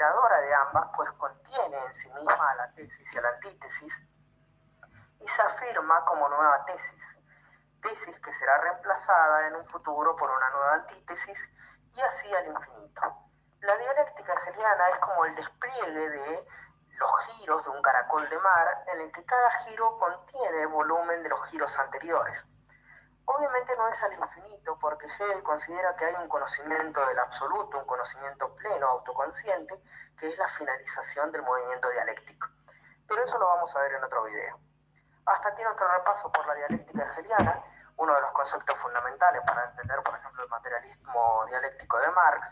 superadora de ambas, pues contiene en sí misma a la tesis y a la antítesis, y se afirma como nueva tesis que será reemplazada en un futuro por una nueva antítesis, y así al infinito. La dialéctica hegeliana es como el despliegue de los giros de un caracol de mar, en el que cada giro contiene volumen de los giros anteriores. Obviamente no es al infinito, porque Hegel considera que hay un conocimiento del absoluto, un conocimiento pleno, autoconsciente, que es la finalización del movimiento dialéctico. Pero eso lo vamos a ver en otro video. Hasta aquí nuestro repaso por la dialéctica hegeliana, uno de los conceptos fundamentales para entender, por ejemplo, el materialismo dialéctico de Marx.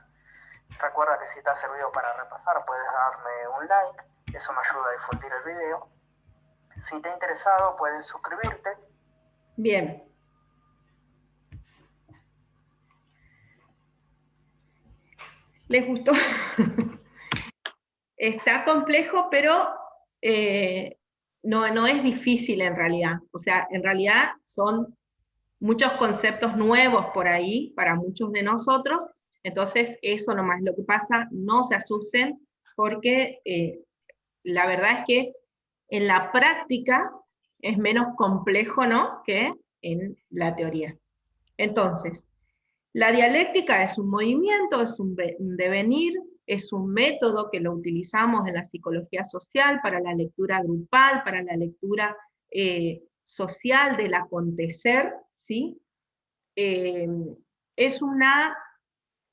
Recuerda que si te ha servido para repasar, puedes darme un like, eso me ayuda a difundir el video. Si te ha interesado, puedes suscribirte. Bien. ¿Les gustó? Está complejo, pero no es difícil en realidad. O sea, en realidad son muchos conceptos nuevos por ahí para muchos de nosotros. Entonces, eso nomás. Lo que pasa, no se asusten, porque la verdad es que en la práctica es menos complejo, ¿no?, que en la teoría. Entonces, la dialéctica es un movimiento, es un devenir, es un método que lo utilizamos en la psicología social para la lectura grupal, para la lectura social del acontecer, ¿sí? Es una,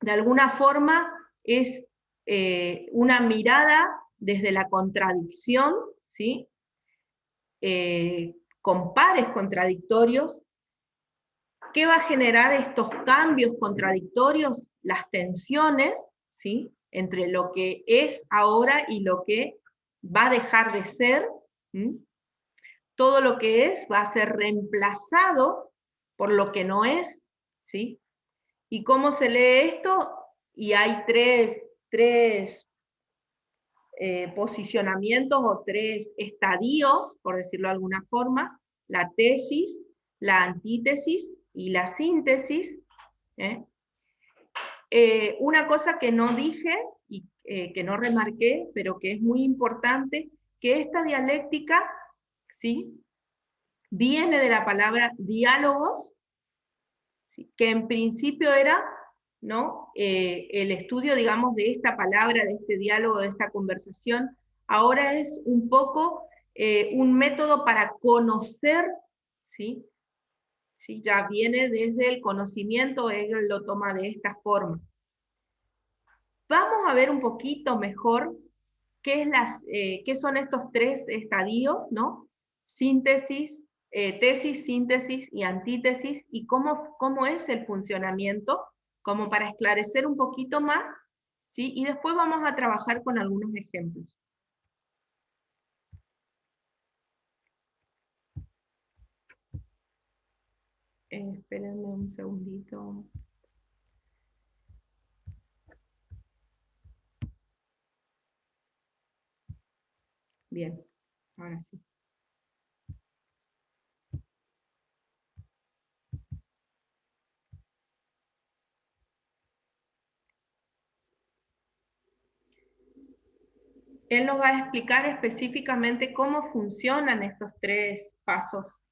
de alguna forma, es una mirada desde la contradicción, ¿sí? Con pares contradictorios. ¿Qué va a generar estos cambios contradictorios? Las tensiones, ¿sí?, entre lo que es ahora y lo que va a dejar de ser. ¿Sí? Todo lo que es va a ser reemplazado por lo que no es, ¿sí? ¿Y cómo se lee esto? Y hay tres posicionamientos o tres estadios, por decirlo de alguna forma: la tesis, la antítesis y la síntesis. ¿eh? Una cosa que no dije y que no remarqué, pero que es muy importante, que esta dialéctica, ¿sí?, viene de la palabra diálogos, ¿sí?, que en principio era, ¿no?, el estudio, digamos, de esta palabra, de este diálogo, de esta conversación. Ahora es un poco un método para conocer, ¿sí? ¿Sí? Ya viene desde el conocimiento, Hegel lo toma de esta forma. Vamos a ver un poquito mejor qué son estos tres estadios, ¿no? Síntesis, tesis, síntesis y antítesis, y cómo es el funcionamiento, como para esclarecer un poquito más, ¿sí? Y después vamos a trabajar con algunos ejemplos. Espérenme un segundito. Bien, ahora sí. Él nos va a explicar específicamente cómo funcionan estos tres pasos.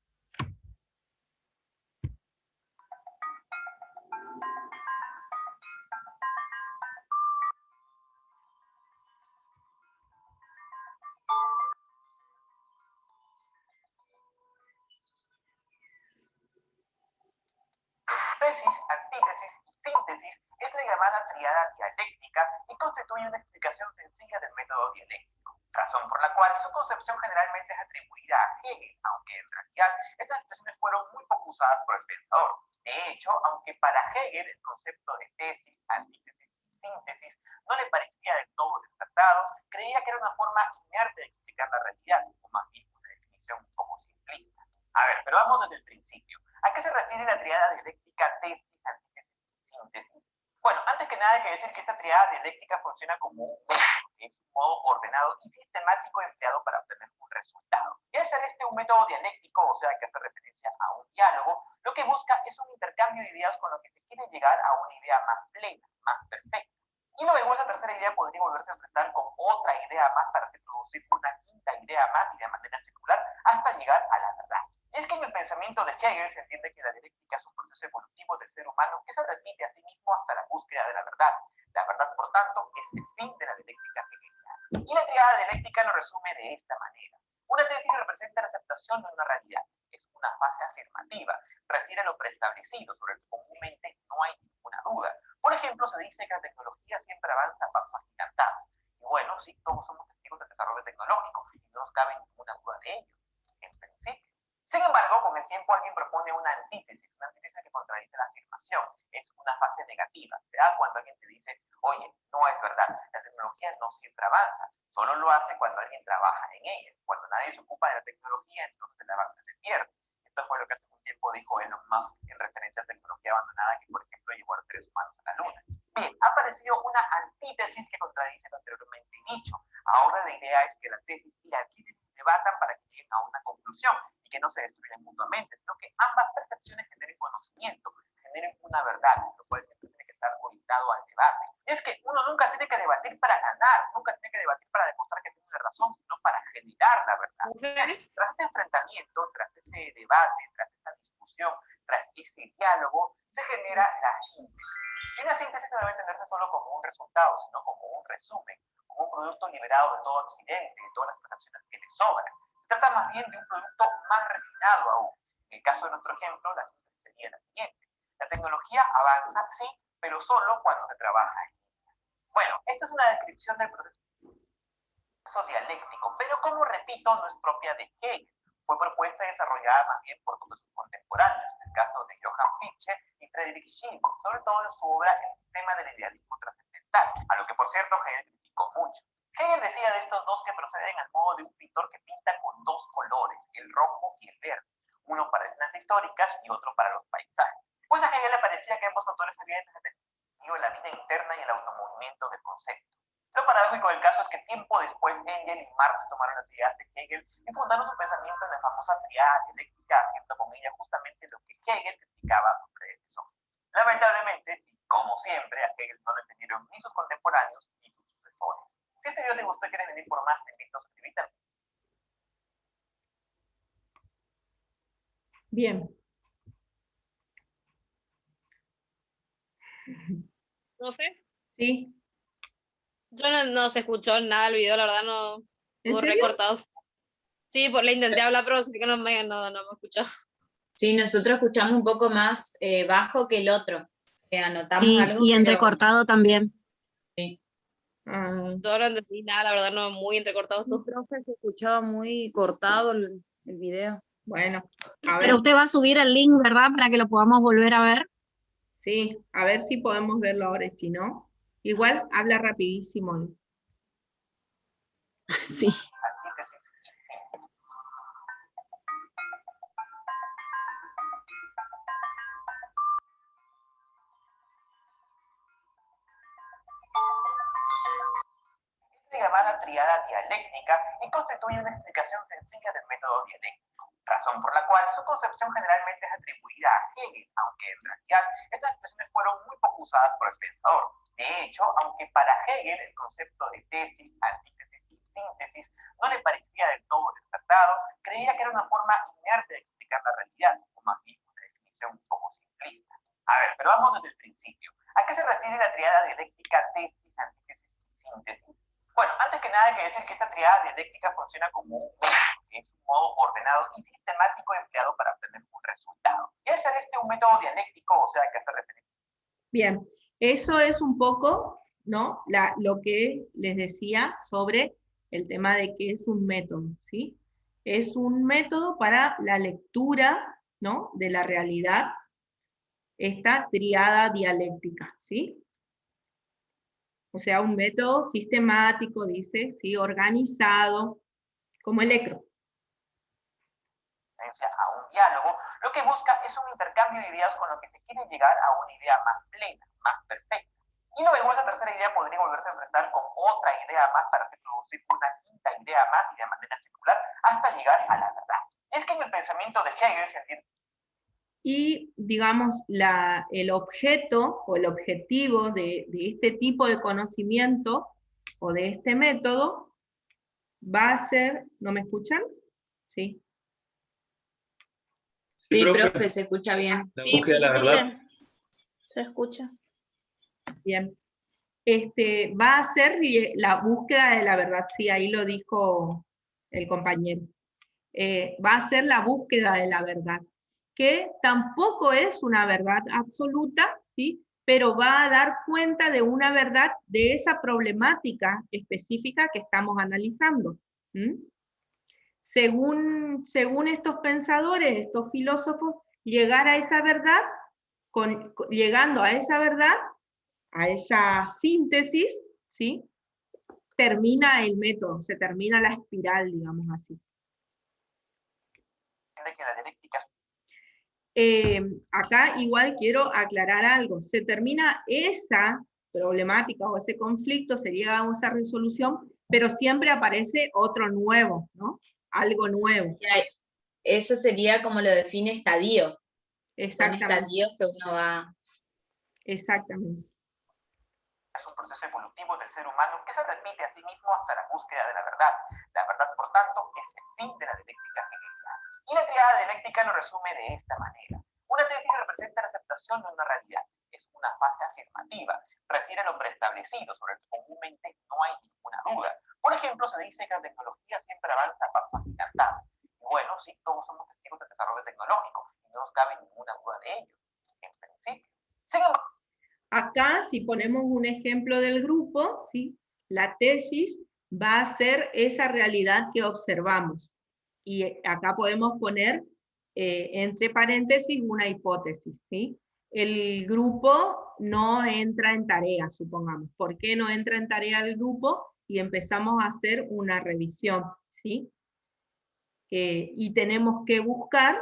Tesis, antítesis y síntesis es la llamada triada dialéctica y constituye una explicación sencilla del método dialéctico, razón por la cual su concepción generalmente es atribuida a Hegel, aunque en realidad estas expresiones fueron muy poco usadas por el pensador. De hecho, aunque para Hegel el concepto de tesis, antítesis y síntesis no le parecía del todo desacertado, creía que era una forma inerte de explicar la realidad, o más bien una definición un poco simplista. A ver, pero vamos desde el principio. ¿A qué se refiere la triada dialéctica tesis, antítesis y síntesis? Bueno, antes que nada hay que decir que esta triada dialéctica funciona como un método, que es un modo ordenado y sistemático empleado para obtener un resultado. Y al ser este un método dialéctico, o sea, que hace referencia a un diálogo, lo que busca es un intercambio de ideas con lo que se quiere llegar a una idea más plena, más perfecta. Y luego esa tercera idea podría volverse a enfrentar con otra idea más para reproducir una quinta idea más y de manera circular hasta llegar a la verdad. Y es que en el pensamiento de Hegel se entiende que la dialéctica es un proceso evolutivo del ser humano que se repite a sí mismo hasta la búsqueda de la verdad. La verdad, por tanto, es el fin de la dialéctica hegeliana. Y la triada dialéctica lo resume de esta manera. Una tesis representa la aceptación de una realidad. Es una fase afirmativa. Refiere a lo preestablecido, sobre lo que comúnmente no hay ninguna duda. Por ejemplo, se dice que la tecnología siempre avanza a pasos agigantados. Y bueno, sí, todos somos testigos del desarrollo tecnológico y no nos cabe ninguna duda de ello, en principio. Sin embargo, con el tiempo alguien propone una antítesis que contradice la afirmación. Es una fase negativa. Se da cuando alguien te dice, oye, no es verdad, la tecnología no siempre avanza. Solo lo hace cuando alguien trabaja en ella. Cuando nadie se ocupa de la tecnología, entonces el avance se pierde. Esto fue lo que hace un tiempo dijo Elon Musk en referencia a tecnología abandonada que, por ejemplo, llevó a los seres humanos a la Luna. Bien, ha aparecido una antítesis que contradice lo anteriormente dicho. Ahora la idea es que la tesis y la antítesis debatan para que lleguen a una conclusión y que no se destruyan mutuamente, sino que ambas percepciones generen conocimiento, generen una verdad, lo cual siempre tiene que estar orientado al debate. Y es que uno nunca tiene que debatir para ganar, nunca tiene que debatir para demostrar que tiene razón, sino para generar la verdad. Tras ese enfrentamiento, tras ese debate, tras esa discusión, tras ese diálogo, se genera la síntesis. Y una síntesis no debe entenderse solo como un resultado, sino como un resumen, como un producto liberado de todo accidente, de todas las percepciones que le sobran. Se trata más bien de un producto más refinado aún. En el caso de nuestro ejemplo, la síntesis sería la siguiente. La tecnología avanza, sí, pero solo cuando se trabaja en ella. Bueno, esta es una descripción del proceso dialéctico, pero como repito, no es propia de Hegel. Fue propuesta y desarrollada más bien por todos sus contemporáneos, en el caso de Johann Fichte y Friedrich Schiller, sobre todo en su obra El tema del idealismo trascendental, a lo que por cierto Hegel criticó mucho. Hegel decía de estos dos que proceden al modo de un pintor que pinta con dos colores, el rojo y el verde, uno para escenas históricas y otro para los paisajes. Pues a Hegel le parecía que ambos autores habían entendido la vida interna y el automovimiento del concepto. Lo paradójico del caso es que tiempo después Engels y Marx tomaron las ideas de Hegel y fundaron su pensamiento en la famosa triada dialéctica, haciendo con ella justamente lo que Hegel criticaba a su predecesor. Lamentablemente, y como siempre, a Hegel no lo entendieron ni sus contemporáneos ni sus sucesores. Si este video te gustó y quieres venir por más, te invito a suscribirte. Bien. ¿Profe? Sí. Yo no se escuchó nada el video, la verdad no. ¿En Estuvo serio? recortado. Sí, le intenté hablar, pero sí que no me escuchó. Sí, nosotros escuchamos un poco más bajo que el otro. Anotamos Sí, algo, y pero entrecortado también. sí. Yo no entendí nada, la verdad, no, muy entrecortado Sí, todo. profe, se escuchaba muy cortado el video. Bueno, a ver. Pero usted va a subir el link, ¿verdad? Para que lo podamos volver a ver. Sí, a ver si podemos verlo ahora y si no. Igual habla rapidísimo. Sí. Llamada triada dialéctica y constituye una explicación sencilla del método dialéctico, razón por la cual su concepción generalmente es atribuida a Hegel, aunque en realidad estas expresiones fueron muy poco usadas por el pensador. De hecho, aunque para Hegel el concepto de tesis, antítesis y síntesis no le parecía del todo desacertado, creía que era una forma inerte de explicar la realidad, o más bien una definición un poco simplista. A ver, pero vamos desde el principio. ¿A qué se refiere la triada dialéctica tesis, antítesis y síntesis? Bueno, antes que nada hay que decir que esta triada dialéctica funciona como un método, que es un modo ordenado y sistemático empleado para obtener un resultado. ¿Y al ser este un método dialéctico, o sea, que hace referencia? Bien, eso es un poco, ¿no? Lo que les decía sobre el tema de que es un método, ¿sí? Es un método para la lectura, ¿no? De la realidad, esta triada dialéctica, ¿sí? O sea, un método sistemático, dice, ¿sí? Organizado, como el ECRO. A un diálogo, lo que busca es un intercambio de ideas con lo que se quiere llegar a una idea más plena, más perfecta. Y luego esa tercera idea podría volverse a enfrentar con otra idea más para reproducir una quinta idea más y de manera circular hasta llegar a la verdad. Y es que en el pensamiento de Hegel se entiende. y, digamos, el objeto o el objetivo de este tipo de conocimiento o de este método va a ser, ¿no me escuchan? Sí. Sí, profe, profe, se escucha bien. la Sí, búsqueda de la verdad. Se escucha. Bien. Va a ser la búsqueda de la verdad, sí, ahí lo dijo el compañero. Va a ser la búsqueda de la verdad, que tampoco es una verdad absoluta, ¿sí? Pero va a dar cuenta de una verdad de esa problemática específica que estamos analizando. Según estos pensadores, estos filósofos, llegar a esa verdad, llegando a esa verdad, a esa síntesis, ¿sí? Termina el método, se termina la espiral, digamos así. De que la dialéctica Acá igual quiero aclarar algo, se termina esa problemática o ese conflicto, se llega a esa resolución, pero siempre aparece otro nuevo, ¿no? Algo nuevo. Ya, eso sería como lo define estadio. Son Exactamente. estadios que uno va... Exactamente. es un proceso evolutivo del ser humano que se repite a sí mismo hasta la búsqueda de la verdad. La verdad, por tanto, es el fin de la dialéctica hegeliana. Y la triada dialéctica lo resume de esta manera. Una tesis representa la aceptación de una realidad. Es una fase afirmativa. Refiere a lo preestablecido, sobre lo que comúnmente no hay ninguna duda. Por ejemplo, se dice que la tecnología siempre avanza a pasos agigantados. Y bueno, sí, todos somos testigos del desarrollo tecnológico, y no nos cabe ninguna duda de ello, en principio. Sin embargo, acá, si ponemos un ejemplo del grupo, ¿sí? La tesis va a ser esa realidad que observamos. Y acá podemos poner entre paréntesis una hipótesis, ¿sí? El grupo no entra en tarea, supongamos. ¿Por qué no entra en tarea el grupo? Y empezamos a hacer una revisión, ¿sí? Y tenemos que buscar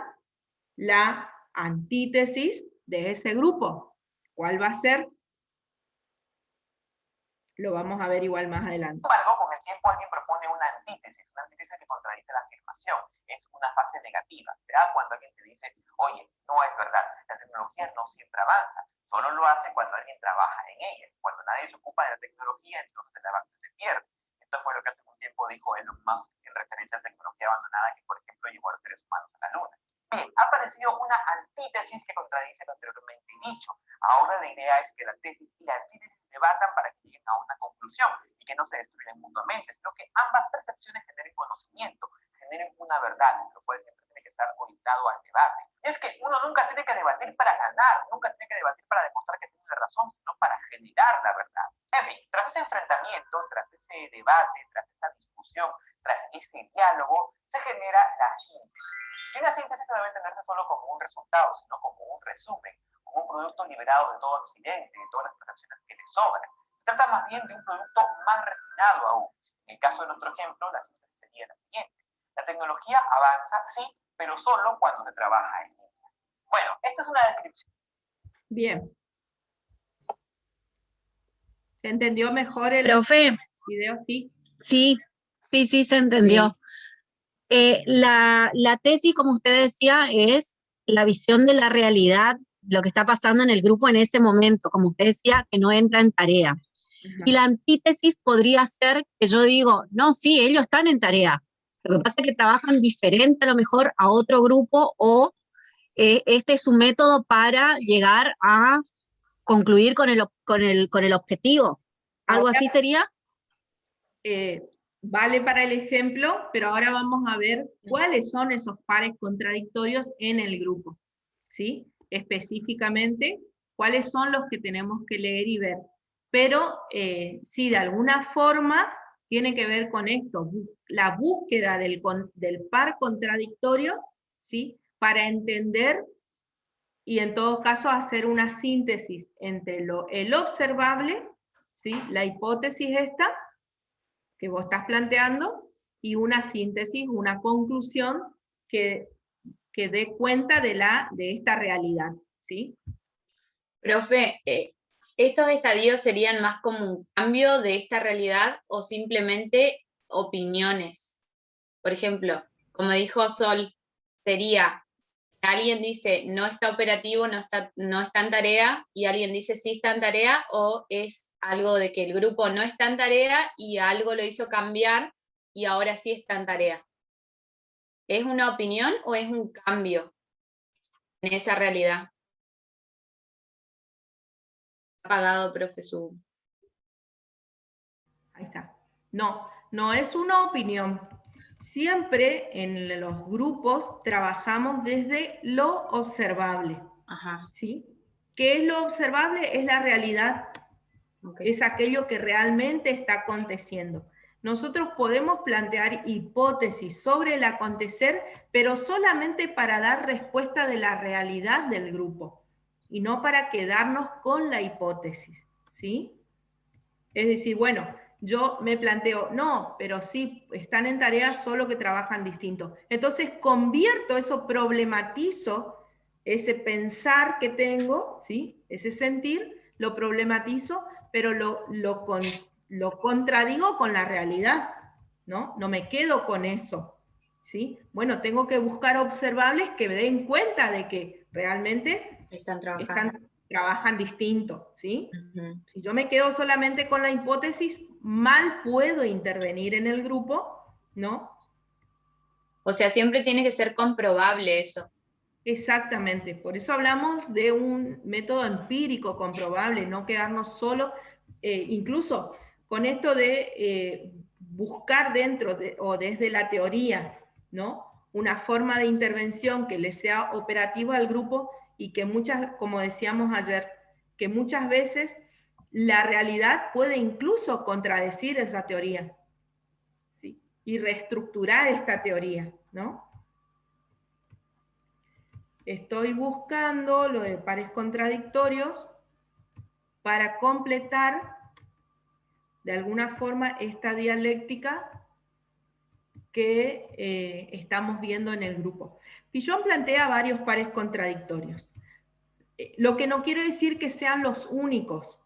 la antítesis de ese grupo. ¿Cuál va a ser? Lo vamos a ver igual más adelante. Sin embargo, con el tiempo alguien propone una antítesis que contradice la afirmación. Es una fase negativa. ¿Verdad? Cuando alguien te dice, oye, no es verdad, la tecnología no siempre avanza. Solo lo hace cuando alguien trabaja en ella. Cuando nadie se ocupa de la tecnología, entonces el avance se pierde. Esto fue lo que hace un tiempo dijo Elon Musk en referencia a la tecnología abandonada que, por ejemplo, llevó a los seres humanos a la luna. Bien, ha aparecido una antítesis que contradice lo anteriormente dicho. Ahora la idea es que la tesis y la antítesis debatan para que lleguen a una conclusión y que no se destruyan mutuamente, sino que ambas percepciones generen conocimiento, generen una verdad, lo cual siempre tiene que estar orientado al debate. Y es que uno nunca tiene que debatir para ganar, nunca tiene que debatir para demostrar que tiene razón, sino para generar la verdad. En fin, tras ese enfrentamiento, tras ese debate, tras esa discusión, tras ese diálogo, se genera la síntesis. Y una síntesis no debe entenderse solo como un resultado, sino como un resumen, como un producto liberado de todo accidente, de todas las percepciones que le sobran. Se trata más bien de un producto más refinado aún. En el caso de nuestro ejemplo, la síntesis sería la siguiente. La tecnología avanza, sí, pero solo cuando se trabaja en ella. Bueno, esta es una descripción. Bien. ¿Se entendió mejor el Profe, video? Sí. sí, se entendió. La tesis, como usted decía, es la visión de la realidad, lo que está pasando en el grupo en ese momento, como usted decía, que no entra en tarea. Ajá. Y la antítesis podría ser que yo digo, no, sí, ellos están en tarea. Lo que pasa es que trabajan diferente a lo mejor a otro grupo o este es su método para llegar a concluir con el objetivo. ¿Algo Ahora, así sería? vale para el ejemplo, pero ahora vamos a ver cuáles son esos pares contradictorios en el grupo, ¿sí? Específicamente, cuáles son los que tenemos que leer y ver. Pero sí, de alguna forma tiene que ver con esto, la búsqueda del par contradictorio, ¿sí? Para entender y en todo caso hacer una síntesis entre el observable, ¿sí? La hipótesis esta, que vos estás planteando, y una síntesis, una conclusión que dé cuenta de esta realidad, ¿sí? Profe, ¿estos estadios serían más como un cambio de esta realidad o simplemente opiniones? Por ejemplo, como dijo Sol, sería alguien dice no está operativo, no está en tarea, y alguien dice sí está en tarea, o es algo de que el grupo no está en tarea y algo lo hizo cambiar y ahora sí está en tarea. ¿Es una opinión o es un cambio en esa realidad? Apagado, profesor. Ahí está. No, no es una opinión. Siempre en los grupos trabajamos desde lo observable. Ajá. ¿Sí? ¿Qué es lo observable? Es la realidad. Okay. Es aquello que realmente está aconteciendo. Nosotros podemos plantear hipótesis sobre el acontecer, pero solamente para dar respuesta de la realidad del grupo, y no para quedarnos con la hipótesis, ¿sí? Es decir, bueno, yo me planteo, no, pero sí, están en tareas, solo que trabajan distinto. Entonces convierto eso, problematizo ese pensar que tengo, ¿sí? Ese sentir, lo problematizo, pero lo contradigo con la realidad, ¿no? No me quedo con eso, ¿sí? Bueno, tengo que buscar observables que me den cuenta de que realmente trabajan distinto, ¿sí? Uh-huh. Si yo me quedo solamente con la hipótesis, mal puedo intervenir en el grupo, ¿no? O sea, siempre tiene que ser comprobable eso. Exactamente, por eso hablamos de un método empírico comprobable, no quedarnos solo, incluso con esto de buscar dentro o desde la teoría, ¿no? Una forma de intervención que le sea operativa al grupo y que como decíamos ayer, que muchas veces la realidad puede incluso contradecir esa teoría, ¿sí? Y reestructurar esta teoría, ¿no? Estoy buscando lo de pares contradictorios para completar de alguna forma esta dialéctica que estamos viendo en el grupo. Pigeon plantea varios pares contradictorios, lo que no quiere decir que sean los únicos.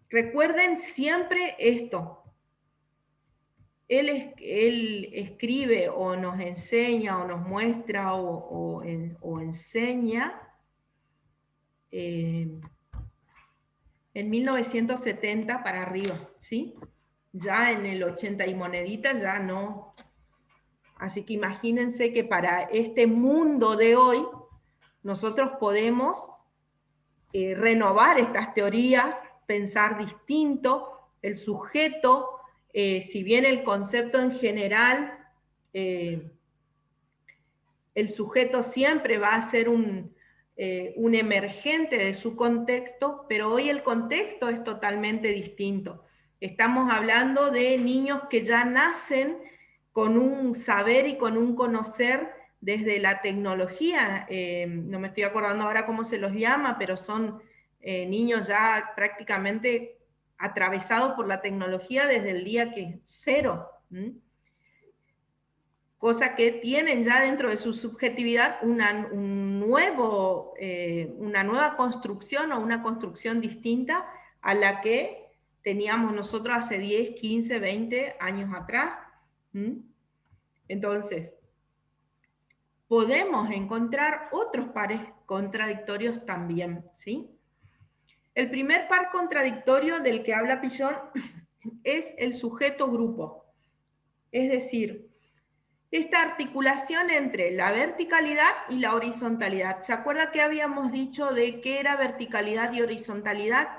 Recuerden siempre esto. Él escribe o nos enseña o nos muestra o enseña en 1970 para arriba, ¿sí? Ya en el 80 y moneditas ya no. Así que imagínense que para este mundo de hoy nosotros podemos renovar estas teorías, pensar distinto, el sujeto, si bien el concepto en general, el sujeto siempre va a ser un emergente de su contexto, pero hoy el contexto es totalmente distinto. Estamos hablando de niños que ya nacen con un saber y con un conocer desde la tecnología, no me estoy acordando ahora cómo se los llama, pero son niños ya prácticamente atravesados por la tecnología desde el día que cero. Cosa que tienen ya dentro de su subjetividad una nueva construcción o una construcción distinta a la que teníamos nosotros hace 10, 15, 20 años atrás. Entonces, podemos encontrar otros pares contradictorios también, ¿sí? El primer par contradictorio del que habla Pigeon es el sujeto-grupo. Es decir, esta articulación entre la verticalidad y la horizontalidad. ¿Se acuerda que habíamos dicho de qué era verticalidad y horizontalidad?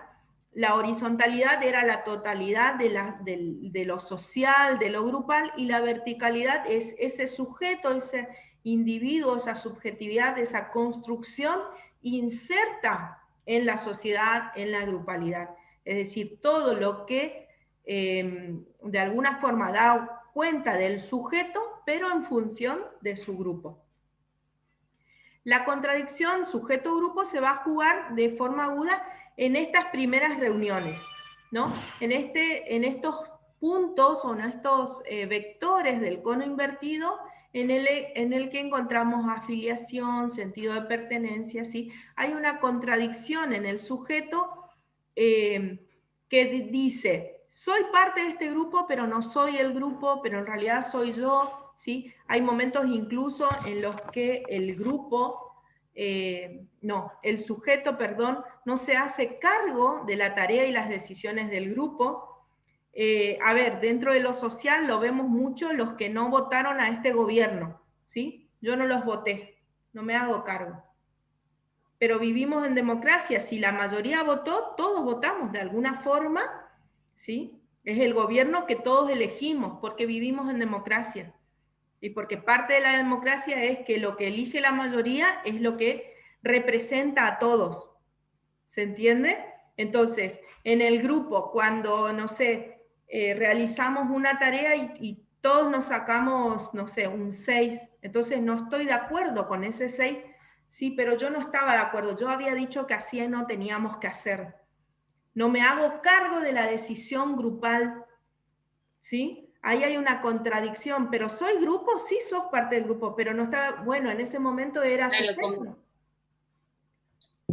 La horizontalidad era la totalidad de lo social, de lo grupal, y la verticalidad es ese sujeto, ese individuo, esa subjetividad, esa construcción inserta en la sociedad, en la grupalidad. Es decir, todo lo que de alguna forma da cuenta del sujeto, pero en función de su grupo. La contradicción sujeto-grupo se va a jugar de forma aguda en estas primeras reuniones, ¿no? En estos puntos o en estos vectores del cono invertido en el que encontramos afiliación, sentido de pertenencia, ¿sí? Hay una contradicción en el sujeto que dice: soy parte de este grupo, pero no soy el grupo, pero en realidad soy yo, ¿sí? Hay momentos incluso en los que el grupo, el sujeto, perdón, no se hace cargo de la tarea y las decisiones del grupo. A ver, dentro de lo social lo vemos mucho los que no votaron a este gobierno, ¿sí? Yo no los voté, no me hago cargo. Pero vivimos en democracia, si la mayoría votó, todos votamos de alguna forma, ¿sí? Es el gobierno que todos elegimos, porque vivimos en democracia. Y porque parte de la democracia es que lo que elige la mayoría es lo que representa a todos. ¿Se entiende? Entonces, en el grupo, cuando, no sé, realizamos una tarea y todos nos sacamos, no sé, un 6, entonces no estoy de acuerdo con ese 6, sí, pero yo no estaba de acuerdo, yo había dicho que así no teníamos que hacer. No me hago cargo de la decisión grupal, ¿sí? Ahí hay una contradicción, pero ¿soy grupo? Sí, sos parte del grupo, pero no está, bueno, en ese momento era Claro,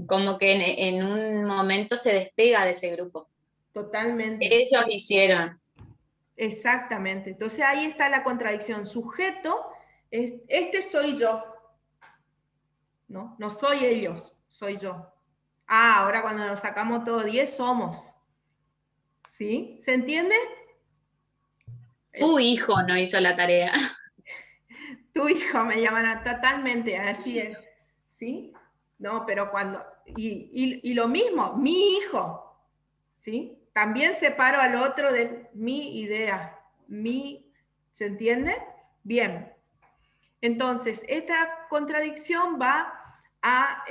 como que en un momento se despega de ese grupo. Totalmente. Ellos hicieron. Exactamente. Entonces ahí está la contradicción. Sujeto, este soy yo. ¿No? No soy ellos, soy yo. Ah, ahora cuando nos sacamos todo 10 somos. ¿Sí? ¿Se entiende? Tu hijo no hizo la tarea. Tu hijo me llaman totalmente, así es. ¿Sí? No, pero cuando... Y lo mismo, mi hijo. ¿Sí? También separo al otro de mi idea. ¿Se entiende? Bien. Entonces, esta contradicción va a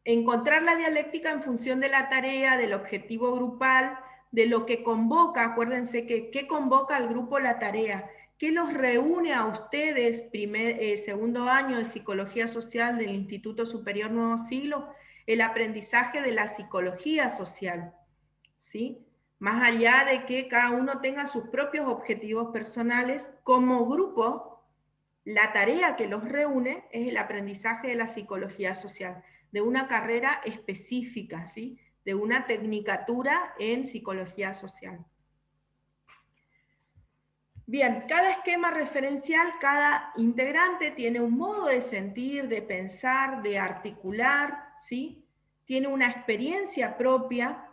encontrar la dialéctica en función de la tarea, del objetivo grupal, de lo que convoca. Acuérdense que ¿qué convoca al grupo la tarea? ¿Qué los reúne a ustedes, segundo año de Psicología Social del Instituto Superior Nuevo Siglo? El aprendizaje de la psicología social, ¿sí? Más allá de que cada uno tenga sus propios objetivos personales, como grupo, la tarea que los reúne es el aprendizaje de la psicología social, de una carrera específica, ¿sí? De una tecnicatura en psicología social. Bien, cada esquema referencial, cada integrante tiene un modo de sentir, de pensar, de articular, ¿sí? Tiene una experiencia propia,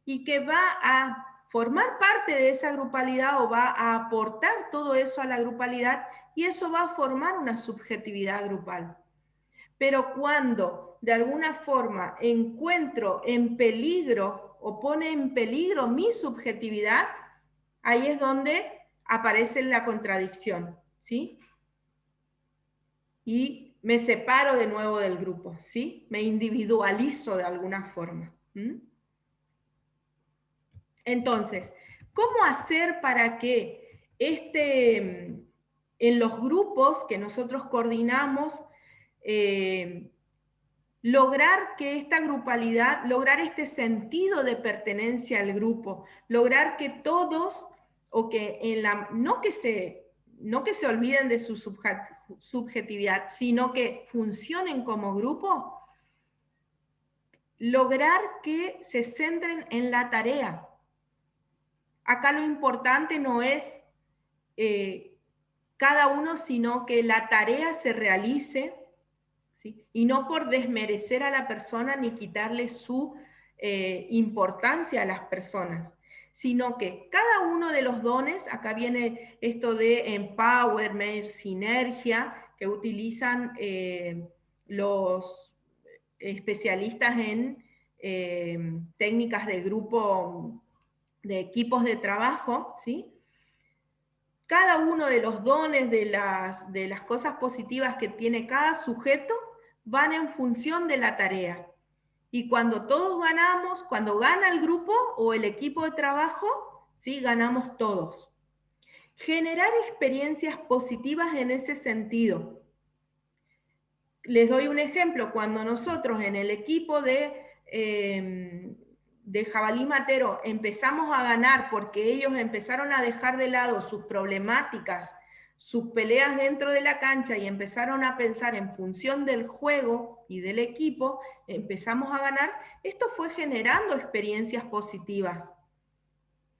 y que va a formar parte de esa grupalidad o va a aportar todo eso a la grupalidad, y eso va a formar una subjetividad grupal. Pero cuando de alguna forma encuentro en peligro o pone en peligro mi subjetividad, ahí es donde aparece la contradicción, ¿sí? Y me separo de nuevo del grupo, ¿sí? Me individualizo de alguna forma. Entonces, ¿cómo hacer para que en los grupos que nosotros coordinamos, lograr que esta grupalidad, lograr este sentido de pertenencia al grupo, lograr que todos, o que no que se olviden de su subjetividad, sino que funcionen como grupo, lograr que se centren en la tarea. Acá lo importante no es cada uno, sino que la tarea se realice, ¿sí? Y no por desmerecer a la persona ni quitarle su importancia a las personas, sino que cada uno de los dones, acá viene esto de empowerment, sinergia, que utilizan los especialistas en técnicas de grupo, de equipos de trabajo, ¿sí? Cada uno de los dones, de las cosas positivas que tiene cada sujeto, van en función de la tarea. Y cuando todos ganamos, cuando gana el grupo o el equipo de trabajo, ¿sí? Ganamos todos. Generar experiencias positivas en ese sentido. Les doy un ejemplo. Cuando nosotros en el equipo de Jabalí Matero empezamos a ganar porque ellos empezaron a dejar de lado sus problemáticas, sus peleas dentro de la cancha y empezaron a pensar en función del juego y del equipo, empezamos a ganar. Esto fue generando experiencias positivas,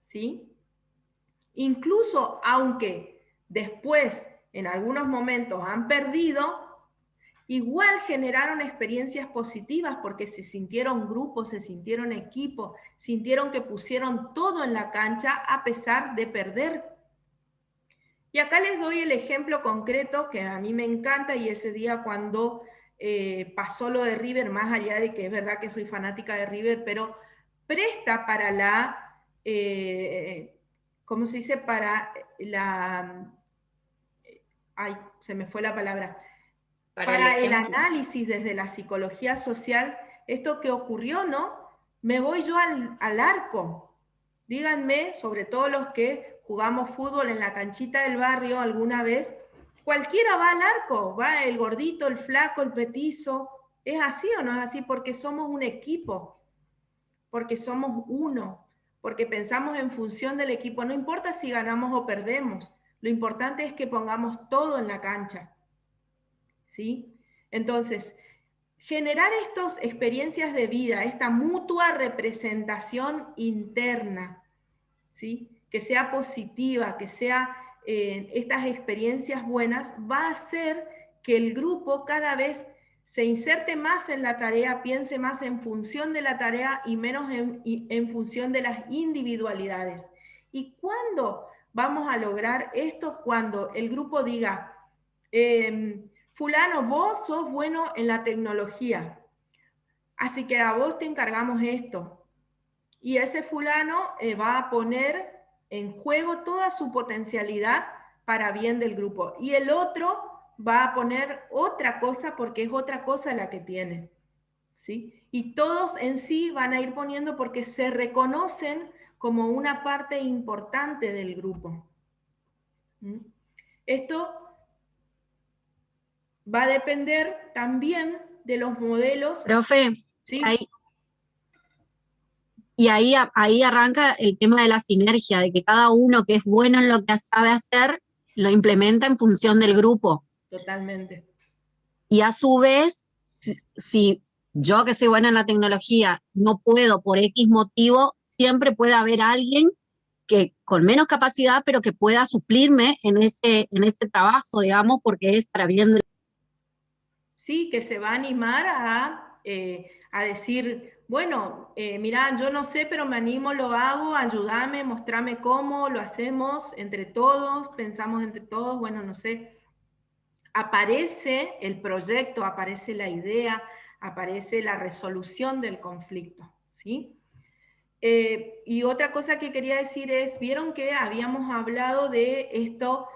¿sí? Incluso aunque después en algunos momentos han perdido, igual generaron experiencias positivas porque se sintieron grupos, se sintieron equipos, sintieron que pusieron todo en la cancha a pesar de perder. Y acá les doy el ejemplo concreto que a mí me encanta, y ese día cuando pasó lo de River, más allá de que es verdad que soy fanática de River, pero presta para la, ¿cómo se dice? Para la, ay, se me fue la palabra, para el análisis desde la psicología social, esto que ocurrió, ¿no? Me voy yo al arco. Díganme, sobre todo los que jugamos fútbol en la canchita del barrio alguna vez, cualquiera va al arco, va el gordito, el flaco, el petizo. ¿Es así o no es así? Porque somos un equipo, porque somos uno, porque pensamos en función del equipo. No importa si ganamos o perdemos, lo importante es que pongamos todo en la cancha. ¿Sí? Entonces, generar estas experiencias de vida, esta mutua representación interna, ¿sí? Que sea positiva, que sea estas experiencias buenas, va a hacer que el grupo cada vez se inserte más en la tarea, piense más en función de la tarea y menos en función de las individualidades. ¿Y cuándo vamos a lograr esto? Cuando el grupo diga, fulano, vos sos bueno en la tecnología, así que a vos te encargamos esto. Y ese fulano va a poner en juego toda su potencialidad para bien del grupo. Y el otro va a poner otra cosa porque es otra cosa la que tiene. ¿Sí? Y todos en sí van a ir poniendo porque se reconocen como una parte importante del grupo. ¿Mm? Esto va a depender también de los modelos. Profe, ¿sí? Ahí arranca el tema de la sinergia, de que cada uno que es bueno en lo que sabe hacer, lo implementa en función del grupo. Totalmente. Y a su vez, si yo que soy buena en la tecnología no puedo por X motivo, siempre puede haber alguien que con menos capacidad, pero que pueda suplirme en ese trabajo, digamos, porque es para bien del... Sí, que se va a animar a decir, bueno, mirá, yo no sé, pero me animo, lo hago, ayúdame, mostrame cómo, lo hacemos entre todos, pensamos entre todos, bueno, no sé. Aparece el proyecto, aparece la idea, aparece la resolución del conflicto, ¿sí? Y otra cosa que quería decir es, vieron que habíamos hablado de esto,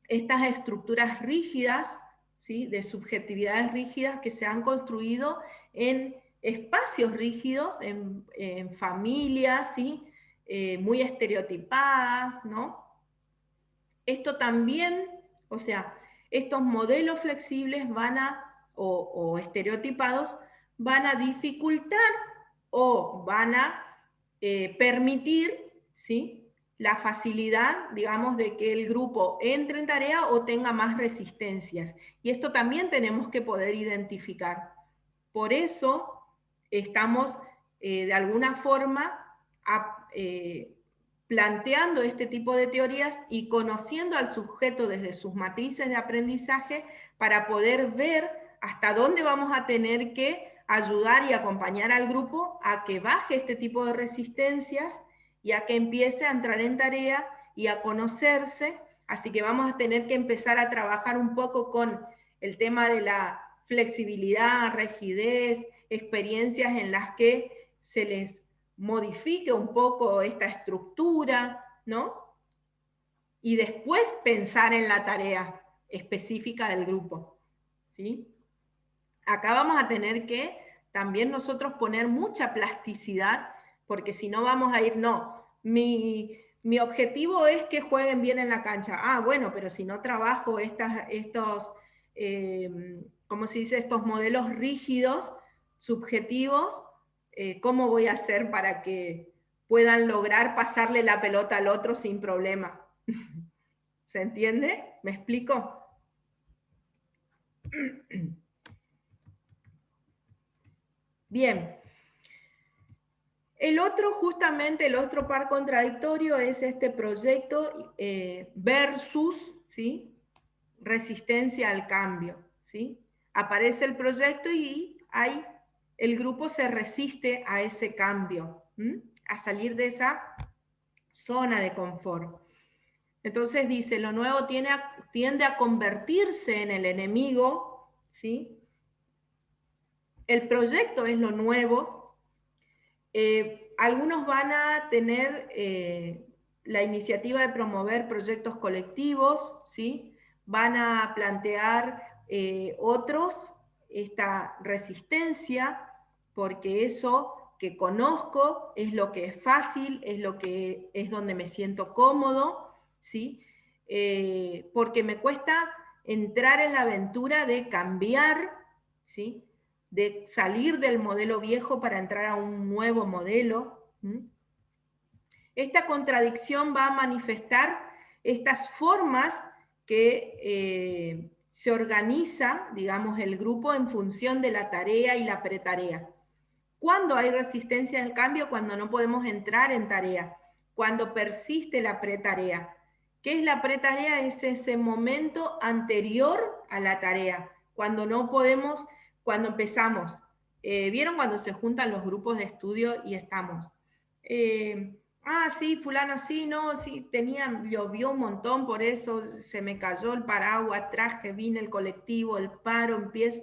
estas estructuras rígidas, ¿sí? De subjetividades rígidas que se han construido en espacios rígidos, en familias, ¿sí? Muy estereotipadas, ¿no? Esto también, o sea, estos modelos flexibles van a, o estereotipados, van a dificultar o van a permitir, ¿sí? La facilidad, digamos, de que el grupo entre en tarea o tenga más resistencias. Y esto también tenemos que poder identificar. Por eso estamos, de alguna forma, planteando este tipo de teorías y conociendo al sujeto desde sus matrices de aprendizaje para poder ver hasta dónde vamos a tener que ayudar y acompañar al grupo a que baje este tipo de resistencias y a que empiece a entrar en tarea y a conocerse. Así que vamos a tener que empezar a trabajar un poco con el tema de la flexibilidad, rigidez, experiencias en las que se les modifique un poco esta estructura, ¿no? Y después pensar en la tarea específica del grupo, ¿sí? Acá vamos a tener que también nosotros poner mucha plasticidad, porque si no vamos a ir, no, mi objetivo es que jueguen bien en la cancha. Ah, bueno, pero si no trabajo estos, ¿cómo se dice? Estos modelos rígidos, subjetivos, ¿cómo voy a hacer para que puedan lograr pasarle la pelota al otro sin problema? ¿Se entiende? ¿Me explico? Bien. El otro, justamente, el otro par contradictorio es este proyecto versus, ¿sí?, resistencia al cambio, ¿sí? Aparece el proyecto y el grupo se resiste a ese cambio, a salir de esa zona de confort. Entonces dice, lo nuevo tiende a convertirse en el enemigo, ¿sí? El proyecto es lo nuevo. Algunos van a tener la iniciativa de promover proyectos colectivos, ¿sí? Van a plantear otros esta resistencia, porque eso que conozco es lo que es fácil, es lo que es donde me siento cómodo, ¿sí? Porque me cuesta entrar en la aventura de cambiar, ¿sí?, de salir del modelo viejo para entrar a un nuevo modelo. Esta contradicción va a manifestar estas formas que se organiza, digamos, el grupo en función de la tarea y la pretarea. ¿Cuándo hay resistencia al cambio? Cuando no podemos entrar en tarea, cuando persiste la pretarea. ¿Qué es la pretarea? Es ese momento anterior a la tarea, cuando no podemos, cuando empezamos. ¿Vieron cuando se juntan los grupos de estudio y estamos? Sí, fulano, sí, no, sí, llovió un montón, por eso se me cayó el paraguas atrás, que vine el colectivo, el paro, empiezo.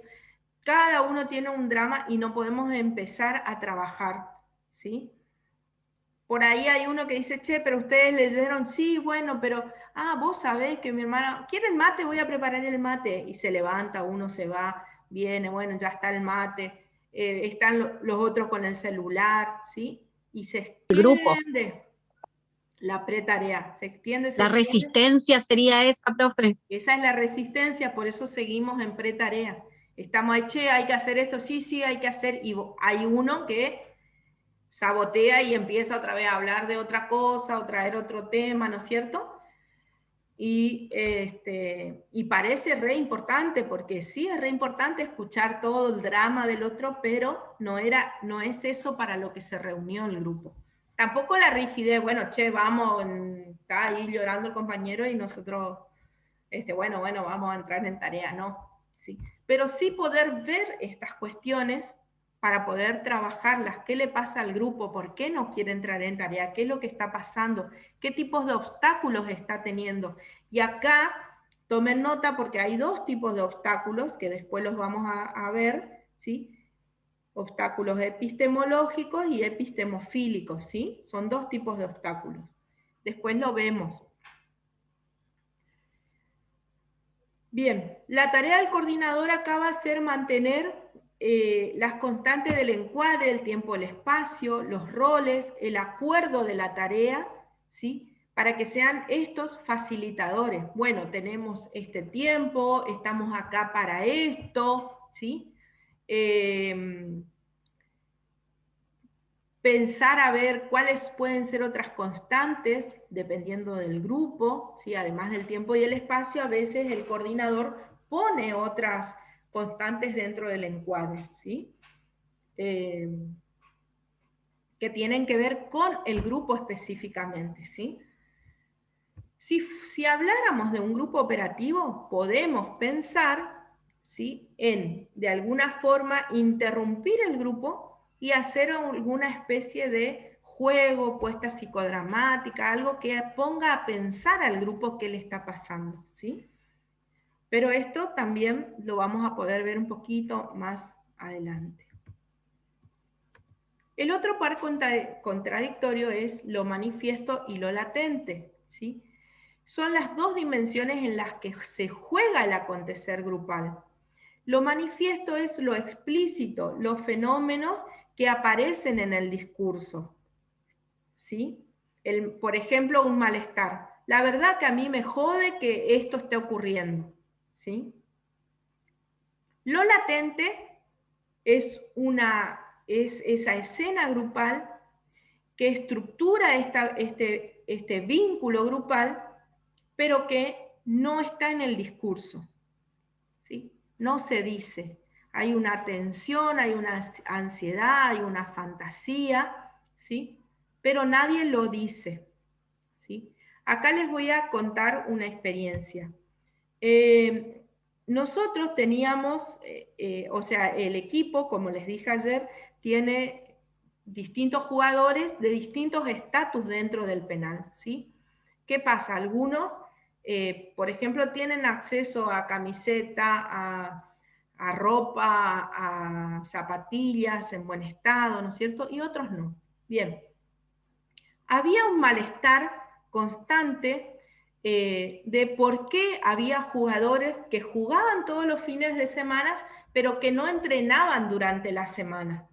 Cada uno tiene un drama y no podemos empezar a trabajar, ¿sí? Por ahí hay uno que dice, che, pero ustedes leyeron, sí, bueno, pero, vos sabés que mi hermana, ¿quiere el mate? Voy a preparar el mate. Y se levanta, uno se va, viene, bueno, ya está el mate. Están los otros con el celular, ¿sí? Y se extiende la pretarea, se extiende. La resistencia sería esa, profe. Esa es la resistencia, por eso seguimos en pretarea. Estamos ahí, che, hay que hacer esto, sí, hay que hacer, y hay uno que sabotea y empieza otra vez a hablar de otra cosa, o traer otro tema, ¿no es cierto? Y parece re importante, porque sí es re importante escuchar todo el drama del otro, pero no es eso para lo que se reunió el grupo. Tampoco la rigidez, bueno, che, vamos, está ahí llorando el compañero y nosotros, bueno, vamos a entrar en tarea, ¿no? ¿Sí? Pero sí poder ver estas cuestiones para poder trabajarlas. ¿Qué le pasa al grupo? ¿Por qué no quiere entrar en tarea? ¿Qué es lo que está pasando? ¿Qué tipos de obstáculos está teniendo? Y acá tomen nota porque hay dos tipos de obstáculos que después los vamos a ver, ¿sí? Obstáculos epistemológicos y epistemofílicos, ¿sí? Son dos tipos de obstáculos. Después lo vemos. Bien, la tarea del coordinador acá va a ser mantener las constantes del encuadre, el tiempo, el espacio, los roles, el acuerdo de la tarea, ¿sí? Para que sean estos facilitadores. Bueno, tenemos este tiempo, estamos acá para esto, ¿sí? Pensar a ver cuáles pueden ser otras constantes, dependiendo del grupo, ¿sí? Además del tiempo y el espacio, a veces el coordinador pone otras constantes dentro del encuadre, ¿sí? Que tienen que ver con el grupo específicamente, ¿sí? Si habláramos de un grupo operativo, podemos pensar, ¿sí?, en, de alguna forma, interrumpir el grupo y hacer alguna especie de juego, puesta psicodramática, algo que ponga a pensar al grupo qué le está pasando, ¿sí? Pero esto también lo vamos a poder ver un poquito más adelante. El otro par contradictorio es lo manifiesto y lo latente, ¿sí? Son las dos dimensiones en las que se juega el acontecer grupal. Lo manifiesto es lo explícito, los fenómenos que aparecen en el discurso, ¿sí? Por ejemplo, un malestar. La verdad que a mí me jode que esto esté ocurriendo, ¿sí? Lo latente es esa escena grupal que estructura este vínculo grupal, pero que no está en el discurso, ¿sí? No se dice. Hay una tensión, hay una ansiedad, hay una fantasía, ¿sí? Pero nadie lo dice, ¿sí? Acá les voy a contar una experiencia. Nosotros teníamos, o sea, el equipo, como les dije ayer, tiene distintos jugadores de distintos estatus dentro del penal, ¿sí? ¿Qué pasa? Algunos, por ejemplo, tienen acceso a camiseta, a ropa, a zapatillas en buen estado, ¿no es cierto? Y otros no. Bien. Había un malestar constante de por qué había jugadores que jugaban todos los fines de semana, pero que no entrenaban durante la semana,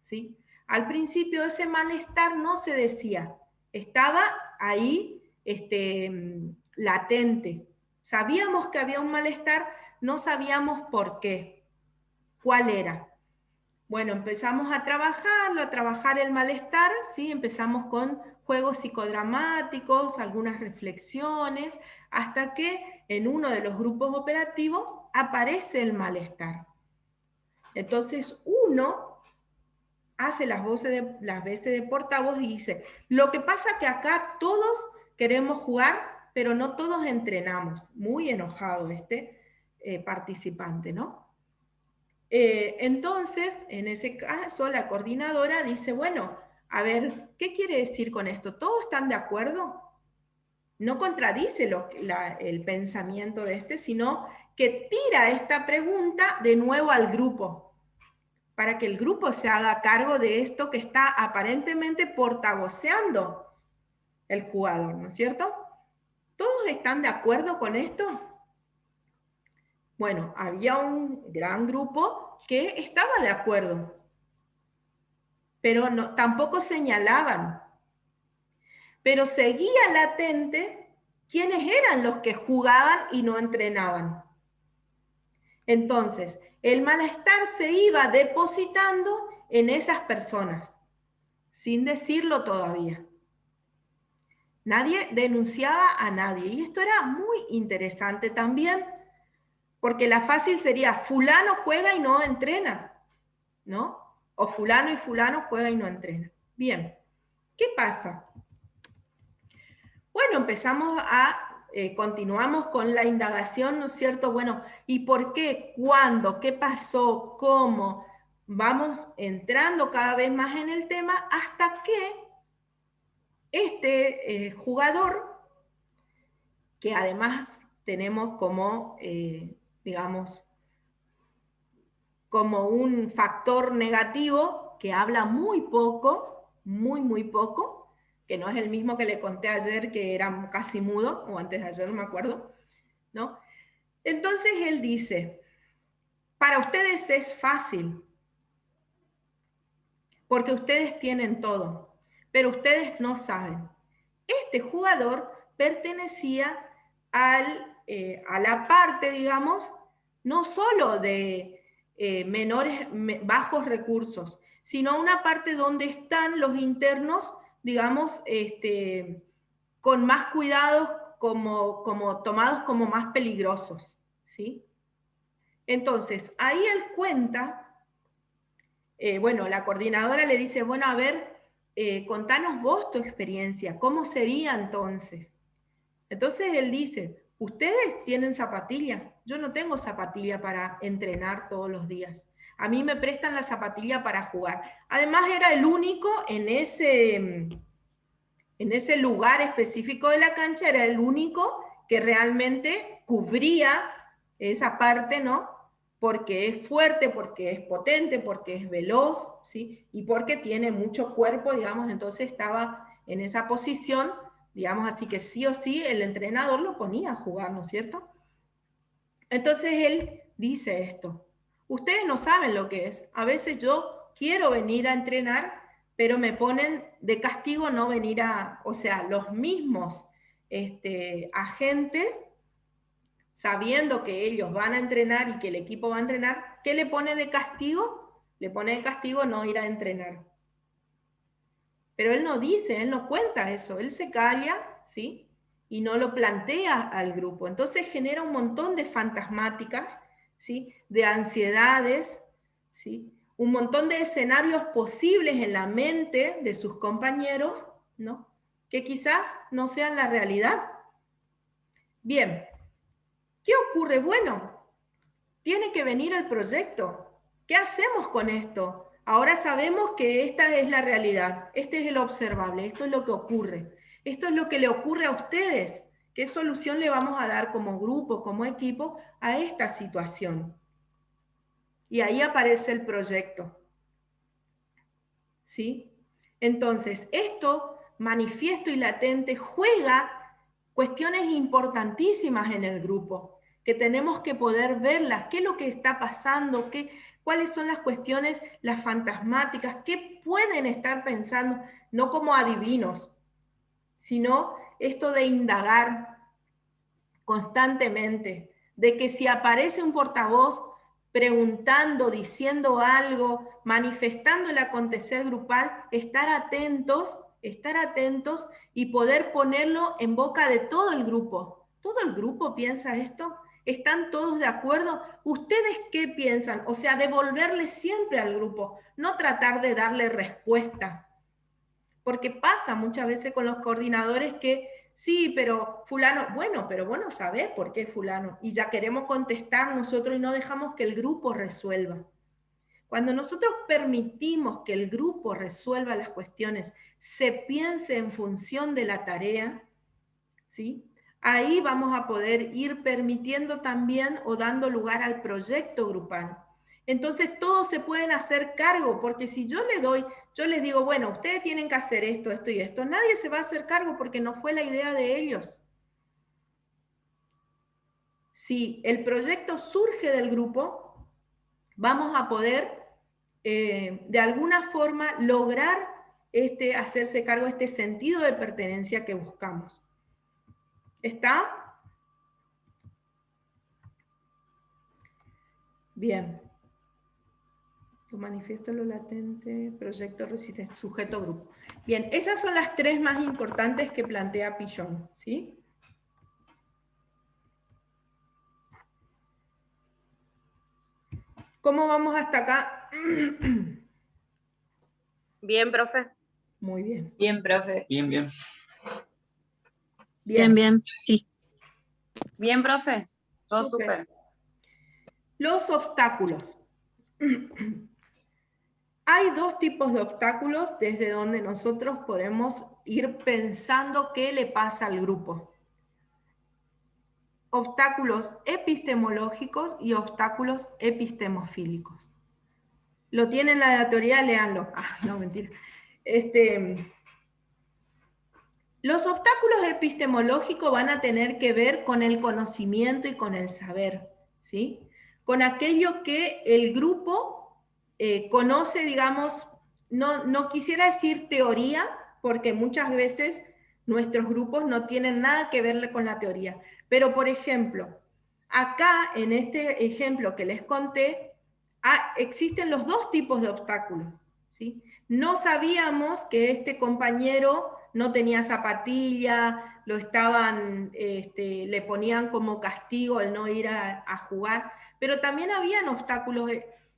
¿sí? Al principio ese malestar no se decía, estaba ahí latente. Sabíamos que había un malestar, no sabíamos por qué, cuál era. Bueno, empezamos a trabajar el malestar, ¿sí? Empezamos con juegos psicodramáticos, algunas reflexiones, hasta que en uno de los grupos operativos aparece el malestar. Entonces uno hace las veces de portavoz y dice, lo que pasa es que acá todos queremos jugar, pero no todos entrenamos. Muy enojado participante, ¿no? Entonces, en ese caso, la coordinadora dice, bueno, a ver, ¿qué quiere decir con esto? ¿Todos están de acuerdo? No contradice el pensamiento de sino que tira esta pregunta de nuevo al grupo, para que el grupo se haga cargo de esto que está aparentemente portavoceando el jugador, ¿no es cierto? ¿Todos están de acuerdo con esto? Bueno, había un gran grupo que estaba de acuerdo, pero no, tampoco señalaban. Pero seguía latente quiénes eran los que jugaban y no entrenaban. Entonces, el malestar se iba depositando en esas personas, sin decirlo todavía. Nadie denunciaba a nadie. Y esto era muy interesante también, porque la fácil sería, fulano juega y no entrena, ¿no? O fulano y fulano juega y no entrena. Bien, ¿qué pasa? Bueno, continuamos con la indagación, ¿no es cierto? Bueno, ¿y por qué? ¿Cuándo? ¿Qué pasó? ¿Cómo? Vamos entrando cada vez más en el tema hasta que este jugador, que además tenemos como, digamos, como un factor negativo que habla muy poco, muy poco, que no es el mismo que le conté ayer, que era casi mudo, o antes de ayer, no me acuerdo, ¿no? Entonces él dice, para ustedes es fácil, porque ustedes tienen todo, pero ustedes no saben. Este jugador pertenecía a la parte, digamos, no solo de bajos recursos, sino una parte donde están los internos, digamos, con más cuidados, como tomados como más peligrosos, ¿sí? Entonces, ahí él cuenta, bueno, la coordinadora le dice, bueno, a ver, contanos vos tu experiencia, ¿cómo sería entonces? Entonces él dice, ustedes tienen zapatilla, yo no tengo zapatilla para entrenar todos los días. A mí me prestan la zapatilla para jugar. Además era el único en ese lugar específico de la cancha, era el único que realmente cubría esa parte, ¿no? Porque es fuerte, porque es potente, porque es veloz, ¿sí? Y porque tiene mucho cuerpo, digamos, entonces estaba en esa posición, digamos, así que sí o sí el entrenador lo ponía a jugar, ¿no es cierto? Entonces él dice esto, ustedes no saben lo que es, a veces yo quiero venir a entrenar, pero me ponen de castigo no venir o sea, los mismos agentes, sabiendo que ellos van a entrenar y que el equipo va a entrenar, ¿qué le pone de castigo? Le pone de castigo no ir a entrenar. Pero él no dice, él no cuenta eso, él se calla, ¿sí? Y no lo plantea al grupo. Entonces genera un montón de fantasmáticas, ¿sí? De ansiedades, ¿sí? un montón de escenarios posibles en la mente de sus compañeros, ¿no? Que quizás no sean la realidad. Bien, ¿qué ocurre? Bueno, tiene que venir el proyecto. ¿Qué hacemos con esto? Ahora sabemos que esta es la realidad, este es el observable, esto es lo que ocurre. Esto es lo que le ocurre a ustedes. ¿Qué solución le vamos a dar como grupo, como equipo, a esta situación? Y ahí aparece el proyecto. ¿Sí? Entonces, esto, manifiesto y latente, juega cuestiones importantísimas en el grupo, que tenemos que poder verlas, qué es lo que está pasando, cuáles son las cuestiones, las fantasmáticas, qué pueden estar pensando, no como adivinos, sino esto de indagar constantemente, de que si aparece un portavoz preguntando, diciendo algo, manifestando el acontecer grupal, estar atentos y poder ponerlo en boca de todo el grupo. ¿Todo el grupo piensa esto? ¿Están todos de acuerdo? ¿Ustedes qué piensan? O sea, devolverle siempre al grupo, no tratar de darle respuesta. Porque pasa muchas veces con los coordinadores que sí, pero fulano, bueno, pero vos no sabés por qué fulano. Y ya queremos contestar nosotros y no dejamos que el grupo resuelva. Cuando nosotros permitimos que el grupo resuelva las cuestiones, se piense en función de la tarea, ¿sí? Ahí vamos a poder ir permitiendo también o dando lugar al proyecto grupal. Entonces todos se pueden hacer cargo, porque si yo les digo, bueno, ustedes tienen que hacer esto, esto y esto, nadie se va a hacer cargo porque no fue la idea de ellos. Si el proyecto surge del grupo, vamos a poder de alguna forma lograr hacerse cargo de este sentido de pertenencia que buscamos. ¿Está? Bien. Lo manifiesto, lo latente, proyecto, resistencia, sujeto, grupo. Bien, esas son las tres más importantes que plantea Pillon, ¿sí? ¿Cómo vamos hasta acá? Bien, profe. Muy bien. Bien, profe. Bien, bien. Bien, bien, sí. Bien, profe. Todo súper. Los obstáculos. Hay dos tipos de obstáculos desde donde nosotros podemos ir pensando qué le pasa al grupo. Obstáculos epistemológicos y obstáculos epistemofílicos. Lo tienen en la teoría, léanlo. Ah, no, mentira. Los obstáculos epistemológicos van a tener que ver con el conocimiento y con el saber, ¿sí? Con aquello que el grupo conoce, digamos, no quisiera decir teoría, porque muchas veces nuestros grupos no tienen nada que ver con la teoría. Pero, por ejemplo, acá en este ejemplo que les conté, existen los dos tipos de obstáculos, ¿sí? No sabíamos que este compañero no tenía zapatilla, le ponían como castigo el no ir a jugar, pero también habían obstáculos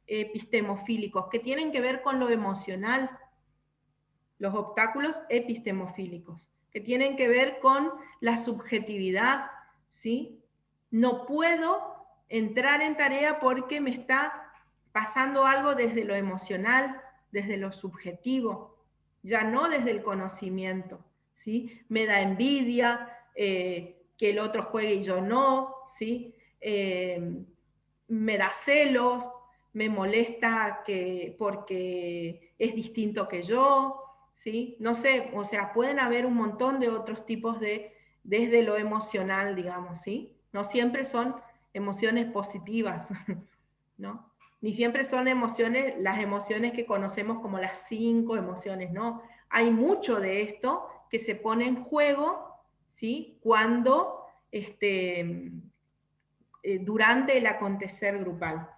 epistemofílicos que tienen que ver con lo emocional, los obstáculos epistemofílicos, que tienen que ver con la subjetividad, ¿sí? No puedo entrar en tarea porque me está pasando algo desde lo emocional, desde lo subjetivo, ya no desde el conocimiento, ¿sí? Me da envidia que el otro juegue y yo no, ¿sí? Me da celos, me molesta porque es distinto que yo, ¿sí? No sé, o sea, pueden haber un montón de otros tipos desde lo emocional, digamos, ¿sí? No siempre son emociones positivas, ¿no? Ni siempre son las emociones que conocemos como las 5 emociones, ¿no? Hay mucho de esto que se pone en juego, ¿sí? Cuando, durante el acontecer grupal.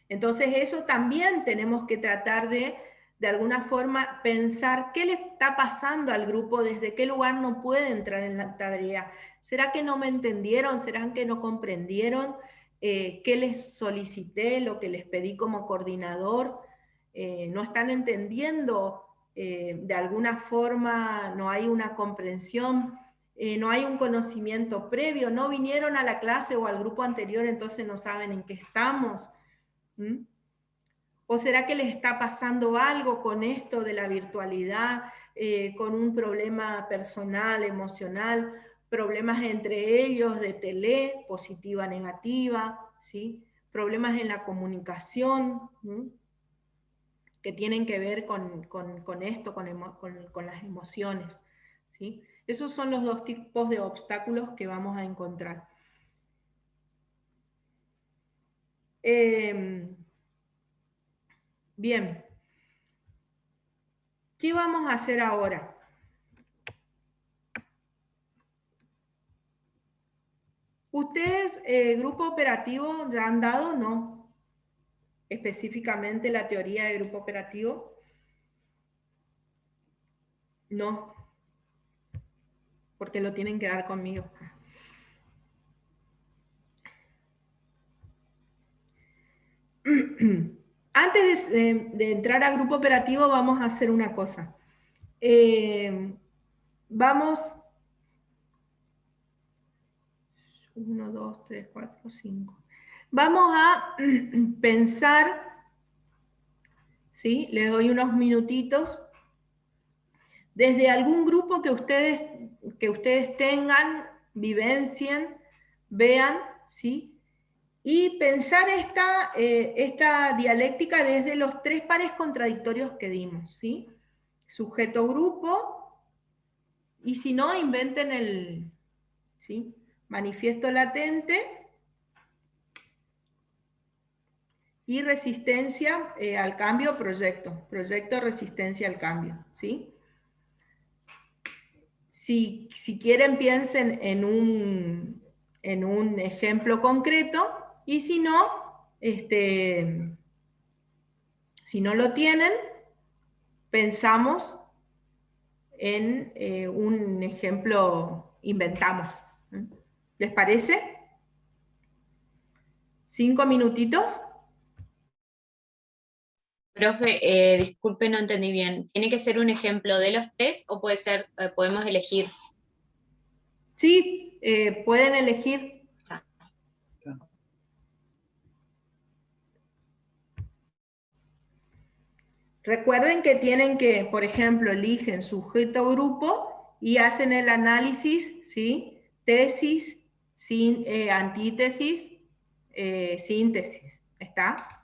Entonces eso también tenemos que tratar de alguna forma pensar qué le está pasando al grupo, desde qué lugar no puede entrar en la tarea. ¿Será que no me entendieron? ¿Será que no comprendieron? qué les solicité, lo que les pedí como coordinador, no están entendiendo, de alguna forma no hay una comprensión, no hay un conocimiento previo, no vinieron a la clase o al grupo anterior, entonces no saben en qué estamos. ¿Mm? ¿O será que les está pasando algo con esto de la virtualidad, con un problema personal, emocional, problemas entre ellos de tele, positiva, negativa, ¿sí? Problemas en la comunicación, ¿sí? Que tienen que ver con esto, con las emociones, ¿sí? Esos son los dos tipos de obstáculos que vamos a encontrar. Bien. ¿Qué vamos a hacer ahora? ¿Ustedes, grupo operativo, ya han dado, no? Específicamente la teoría de grupo operativo. No, porque lo tienen que dar conmigo. Antes de entrar a grupo operativo vamos a hacer una cosa. Vamos, 1, 2, 3, 4, 5. Vamos a pensar, ¿sí? Les doy unos minutitos. Desde algún grupo que ustedes tengan, vivencien, vean, ¿sí? Y pensar esta dialéctica desde los 3 pares contradictorios que dimos, ¿sí? Sujeto-grupo, y si no, inventen el, ¿sí? Manifiesto latente y resistencia al cambio, proyecto. Proyecto, resistencia al cambio, ¿sí? Si quieren, piensen en un ejemplo concreto, y si no, si no lo tienen, pensamos en un ejemplo, inventamos. ¿Les parece? 5 minutitos. Profe, disculpe, no entendí bien. ¿Tiene que ser un ejemplo de los 3 o puede ser, podemos elegir? Sí, pueden elegir. Recuerden que tienen que, por ejemplo, eligen sujeto-grupo y hacen el análisis, ¿sí? Tesis, antítesis, síntesis. ¿Está?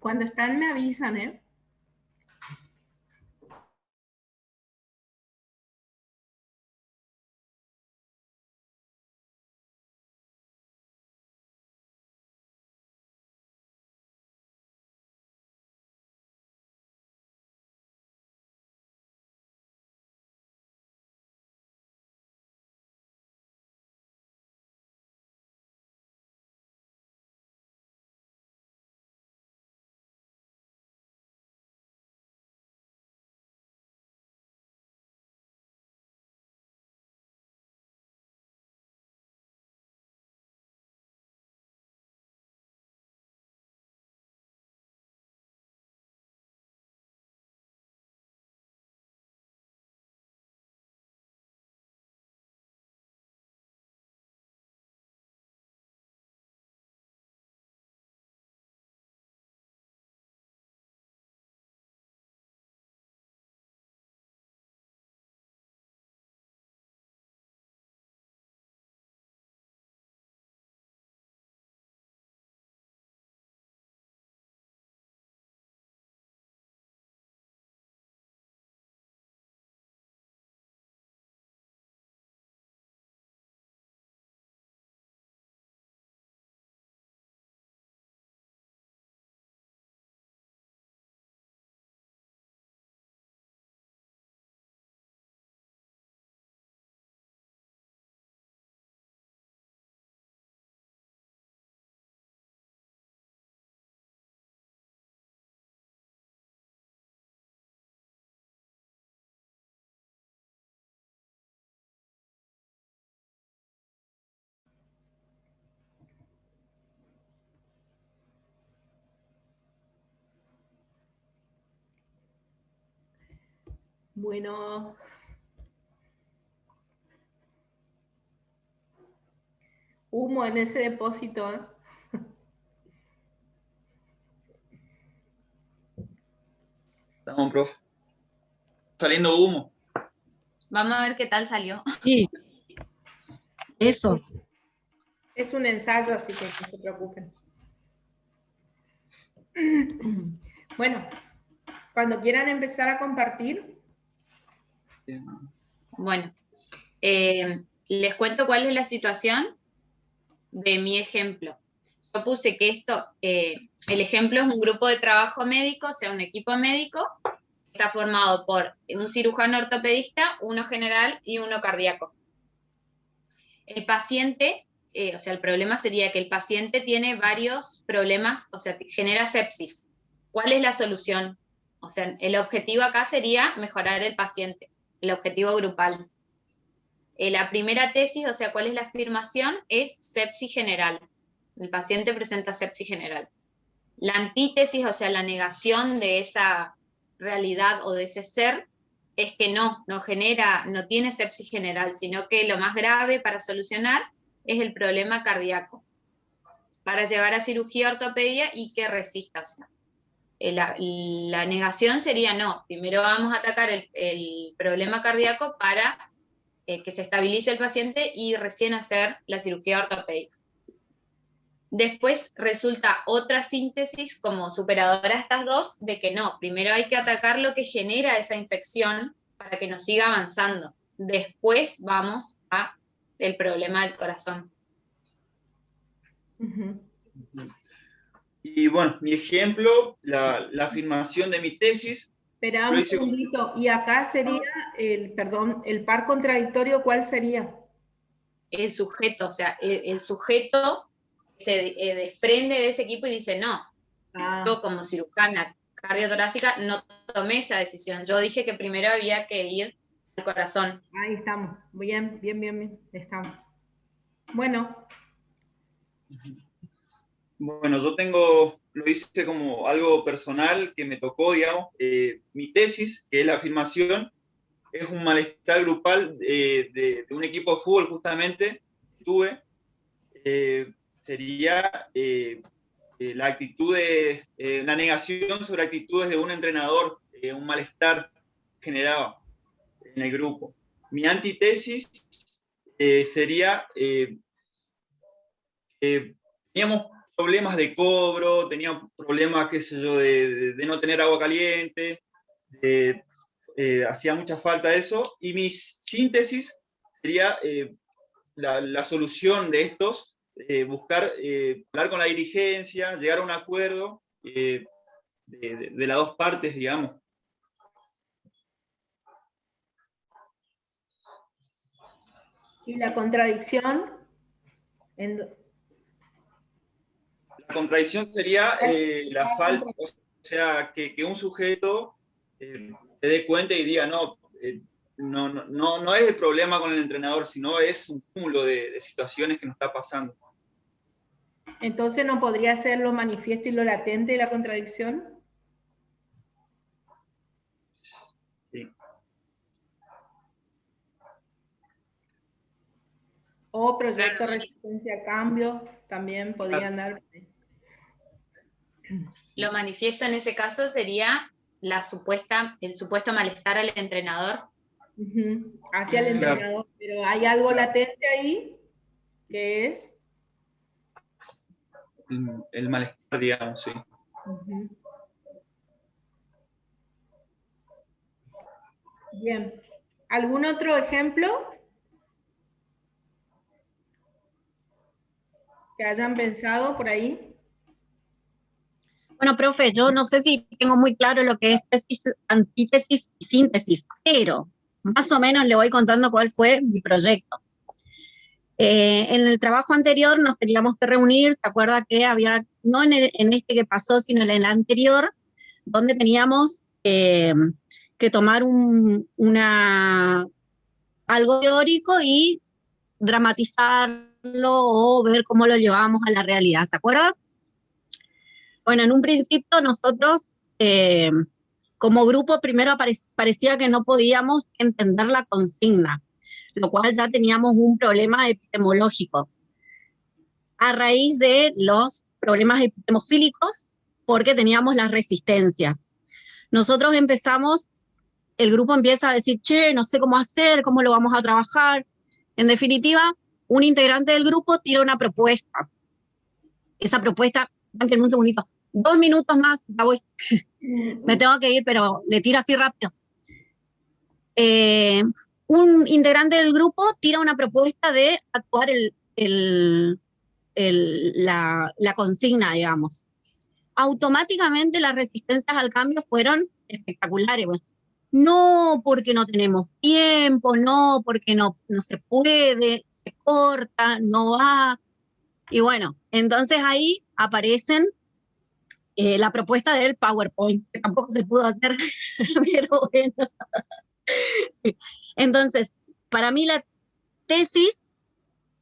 Cuando están me avisan, ¿eh? Bueno, humo en ese depósito, ¿eh? Estamos, profe. Saliendo humo. Vamos a ver qué tal salió. Sí. Eso. Es un ensayo, así que no se preocupen. Bueno, cuando quieran empezar a compartir. Bueno, les cuento cuál es la situación de mi ejemplo. Yo puse que esto, el ejemplo es un grupo de trabajo médico, o sea, un equipo médico, está formado por un cirujano ortopedista, uno general y uno cardíaco. El paciente, o sea, el problema sería que el paciente tiene varios problemas, o sea, genera sepsis. ¿Cuál es la solución? O sea, el objetivo acá sería mejorar el paciente, el objetivo grupal. La primera tesis, o sea, ¿cuál es la afirmación? Es sepsis general. El paciente presenta sepsis general. La antítesis, o sea, la negación de esa realidad o de ese ser, es que no tiene sepsis general, sino que lo más grave para solucionar es el problema cardíaco, para llevar a cirugía ortopedia y que resista. O sea, la negación sería no, primero vamos a atacar el problema cardíaco para que se estabilice el paciente y recién hacer la cirugía ortopédica. Después resulta otra síntesis como superadora a estas dos, de que no, primero hay que atacar lo que genera esa infección para que nos siga avanzando. Después vamos a el problema del corazón. Y bueno, mi ejemplo, la afirmación de mi tesis. Espera un segundito, y acá sería el par contradictorio, ¿cuál sería? El sujeto, o sea, el sujeto se desprende de ese equipo y dice, no, yo como cirujana cardiotorácica no tomé esa decisión. Yo dije que primero había que ir al corazón. Ahí estamos, bien, estamos. Bueno. Bueno, lo hice como algo personal que me tocó, digamos. Mi tesis, que es la afirmación, es un malestar grupal de un equipo de fútbol justamente que tuve. Sería la actitud la negación sobre actitudes de un entrenador, un malestar generado en el grupo. Mi antitesis sería teníamos problemas de cobro, tenía problemas, qué sé yo, de no tener agua caliente, hacía mucha falta eso, y mi síntesis sería la solución de estos, buscar, hablar con la dirigencia, llegar a un acuerdo de las dos partes, digamos. ¿Y la contradicción? La contradicción sería la falta, o sea, que un sujeto se dé cuenta y diga, no, no es el problema con el entrenador, sino es un cúmulo de situaciones que nos está pasando. Entonces, ¿no podría ser lo manifiesto y lo latente de la contradicción? Sí. O proyecto resistencia a cambio, también podrían dar. Lo manifiesto en ese caso sería el supuesto malestar al entrenador. Hacia el entrenador, pero hay algo latente ahí, que es el malestar, digamos, sí. Bien. ¿Algún otro ejemplo que hayan pensado por ahí? Bueno, profe, yo no sé si tengo muy claro lo que es tesis, antítesis y síntesis, pero más o menos le voy contando cuál fue mi proyecto. En el trabajo anterior nos teníamos que reunir, ¿se acuerda que había, no en este que pasó, sino en el anterior, donde teníamos que tomar algo teórico y dramatizarlo o ver cómo lo llevábamos a la realidad, ¿se acuerda? Bueno, en un principio nosotros, como grupo, primero parecía que no podíamos entender la consigna, lo cual ya teníamos un problema epistemológico a raíz de los problemas epistemofílicos, porque teníamos las resistencias. Nosotros empezamos, el grupo empieza a decir, che, no sé cómo hacer, cómo lo vamos a trabajar. En definitiva, un integrante del grupo tira una propuesta. Esa propuesta, banquen un segundito, 2 minutos más, ya voy. Me tengo que ir, pero le tiro así rápido. Un integrante del grupo tira una propuesta de actuar la consigna, digamos. Automáticamente las resistencias al cambio fueron espectaculares. Bueno, no porque no tenemos tiempo, no porque no se puede, se corta, no va. Y bueno, entonces ahí aparecen la propuesta del PowerPoint, que tampoco se pudo hacer, pero bueno. Entonces, para mí la tesis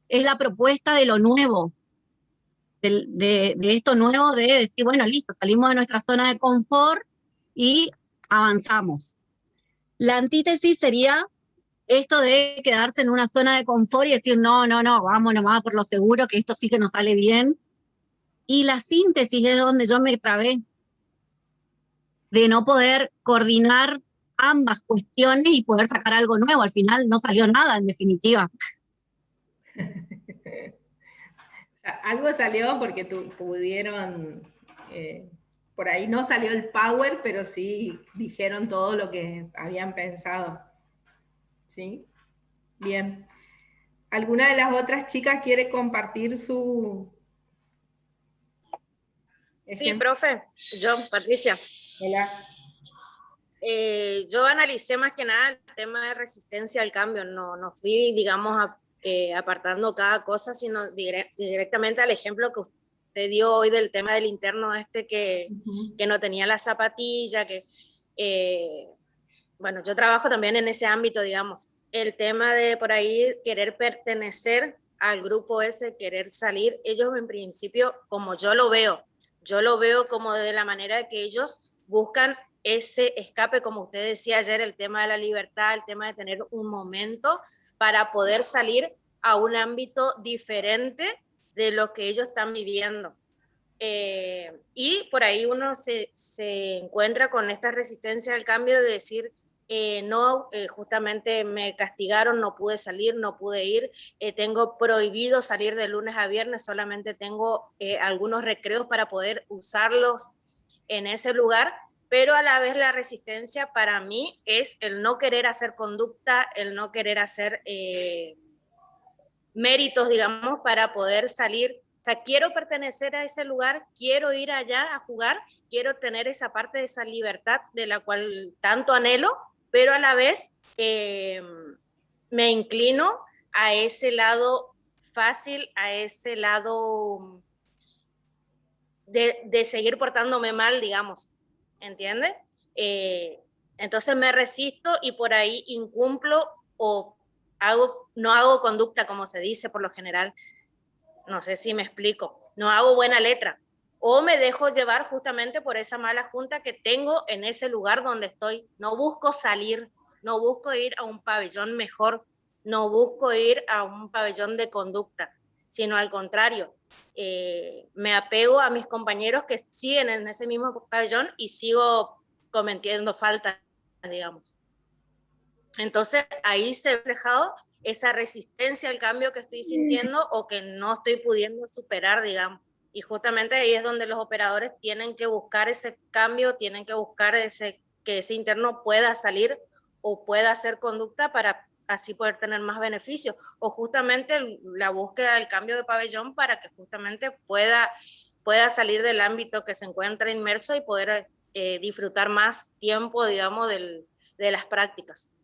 es la propuesta de lo nuevo, de esto nuevo, de decir, bueno, listo, salimos de nuestra zona de confort y avanzamos. La antítesis sería esto de quedarse en una zona de confort y decir, no, vamos nomás por lo seguro, que esto sí que nos sale bien. Y la síntesis es donde yo me trabé, de no poder coordinar ambas cuestiones y poder sacar algo nuevo. Al final no salió nada, en definitiva. O sea, algo salió porque pudieron, por ahí no salió el power, pero sí dijeron todo lo que habían pensado. ¿Sí? Bien. ¿Alguna de las otras chicas quiere compartir su ejemplo? Sí, profe, yo, Patricia. Hola. Yo analicé más que nada el tema de resistencia al cambio, no fui, digamos, apartando cada cosa, sino directamente al ejemplo que usted dio hoy del tema del interno que no tenía la zapatilla, bueno, yo trabajo también en ese ámbito, digamos, el tema de por ahí querer pertenecer al grupo ese, querer salir, ellos en principio, como yo lo veo como de la manera que ellos buscan ese escape, como usted decía ayer, el tema de la libertad, el tema de tener un momento para poder salir a un ámbito diferente de lo que ellos están viviendo. Y por ahí uno se encuentra con esta resistencia al cambio de decir, justamente me castigaron, no pude salir, no pude ir, tengo prohibido salir de lunes a viernes, solamente tengo algunos recreos para poder usarlos en ese lugar, pero a la vez la resistencia para mí es el no querer hacer conducta, el no querer hacer méritos, digamos, para poder salir. O sea, quiero pertenecer a ese lugar, quiero ir allá a jugar, quiero tener esa parte de esa libertad de la cual tanto anhelo, pero a la vez me inclino a ese lado fácil, a ese lado de seguir portándome mal, digamos, ¿entiendes? Entonces me resisto y por ahí incumplo o no hago conducta, como se dice por lo general. No sé si me explico. No hago buena letra. O me dejo llevar justamente por esa mala junta que tengo en ese lugar donde estoy. No busco salir, no busco ir a un pabellón mejor, no busco ir a un pabellón de conducta, sino al contrario. Me apego a mis compañeros que siguen en ese mismo pabellón y sigo cometiendo faltas, digamos. Entonces ahí se ha reflejado esa resistencia al cambio que estoy sintiendo o que no estoy pudiendo superar, digamos. Y justamente ahí es donde los operadores tienen que buscar ese cambio, tienen que buscar que ese interno pueda salir o pueda hacer conducta para así poder tener más beneficios. O justamente la búsqueda del cambio de pabellón para que justamente pueda salir del ámbito que se encuentra inmerso y poder disfrutar más tiempo, digamos, de las prácticas.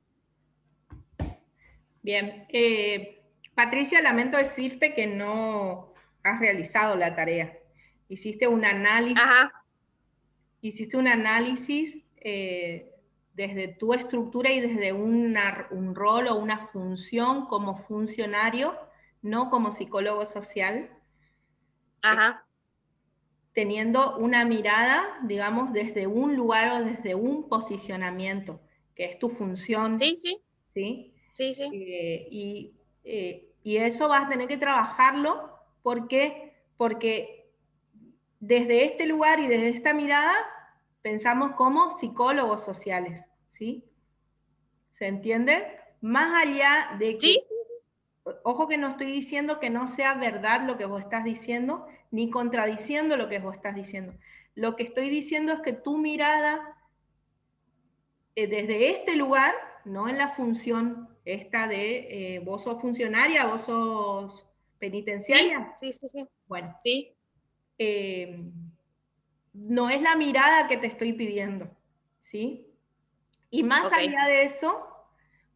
Bien, Patricia, lamento decirte que no has realizado la tarea. Hiciste un análisis, desde tu estructura y desde un rol o una función como funcionario, no como psicólogo social, teniendo una mirada, digamos, desde un lugar o desde un posicionamiento, que es tu función. Sí, sí. ¿Sí? Sí, sí. Y eso vas a tener que trabajarlo porque desde este lugar y desde esta mirada pensamos como psicólogos sociales, ¿sí? ¿Se entiende? Más allá de que, ¿sí? Ojo que no estoy diciendo que no sea verdad lo que vos estás diciendo, ni contradiciendo lo que vos estás diciendo. Lo que estoy diciendo es que tu mirada desde este lugar, no en la función esta de vos sos funcionaria, vos sos penitenciaria. Sí, sí, sí. Bueno, sí. No es la mirada que te estoy pidiendo, ¿sí? Y más allá de eso,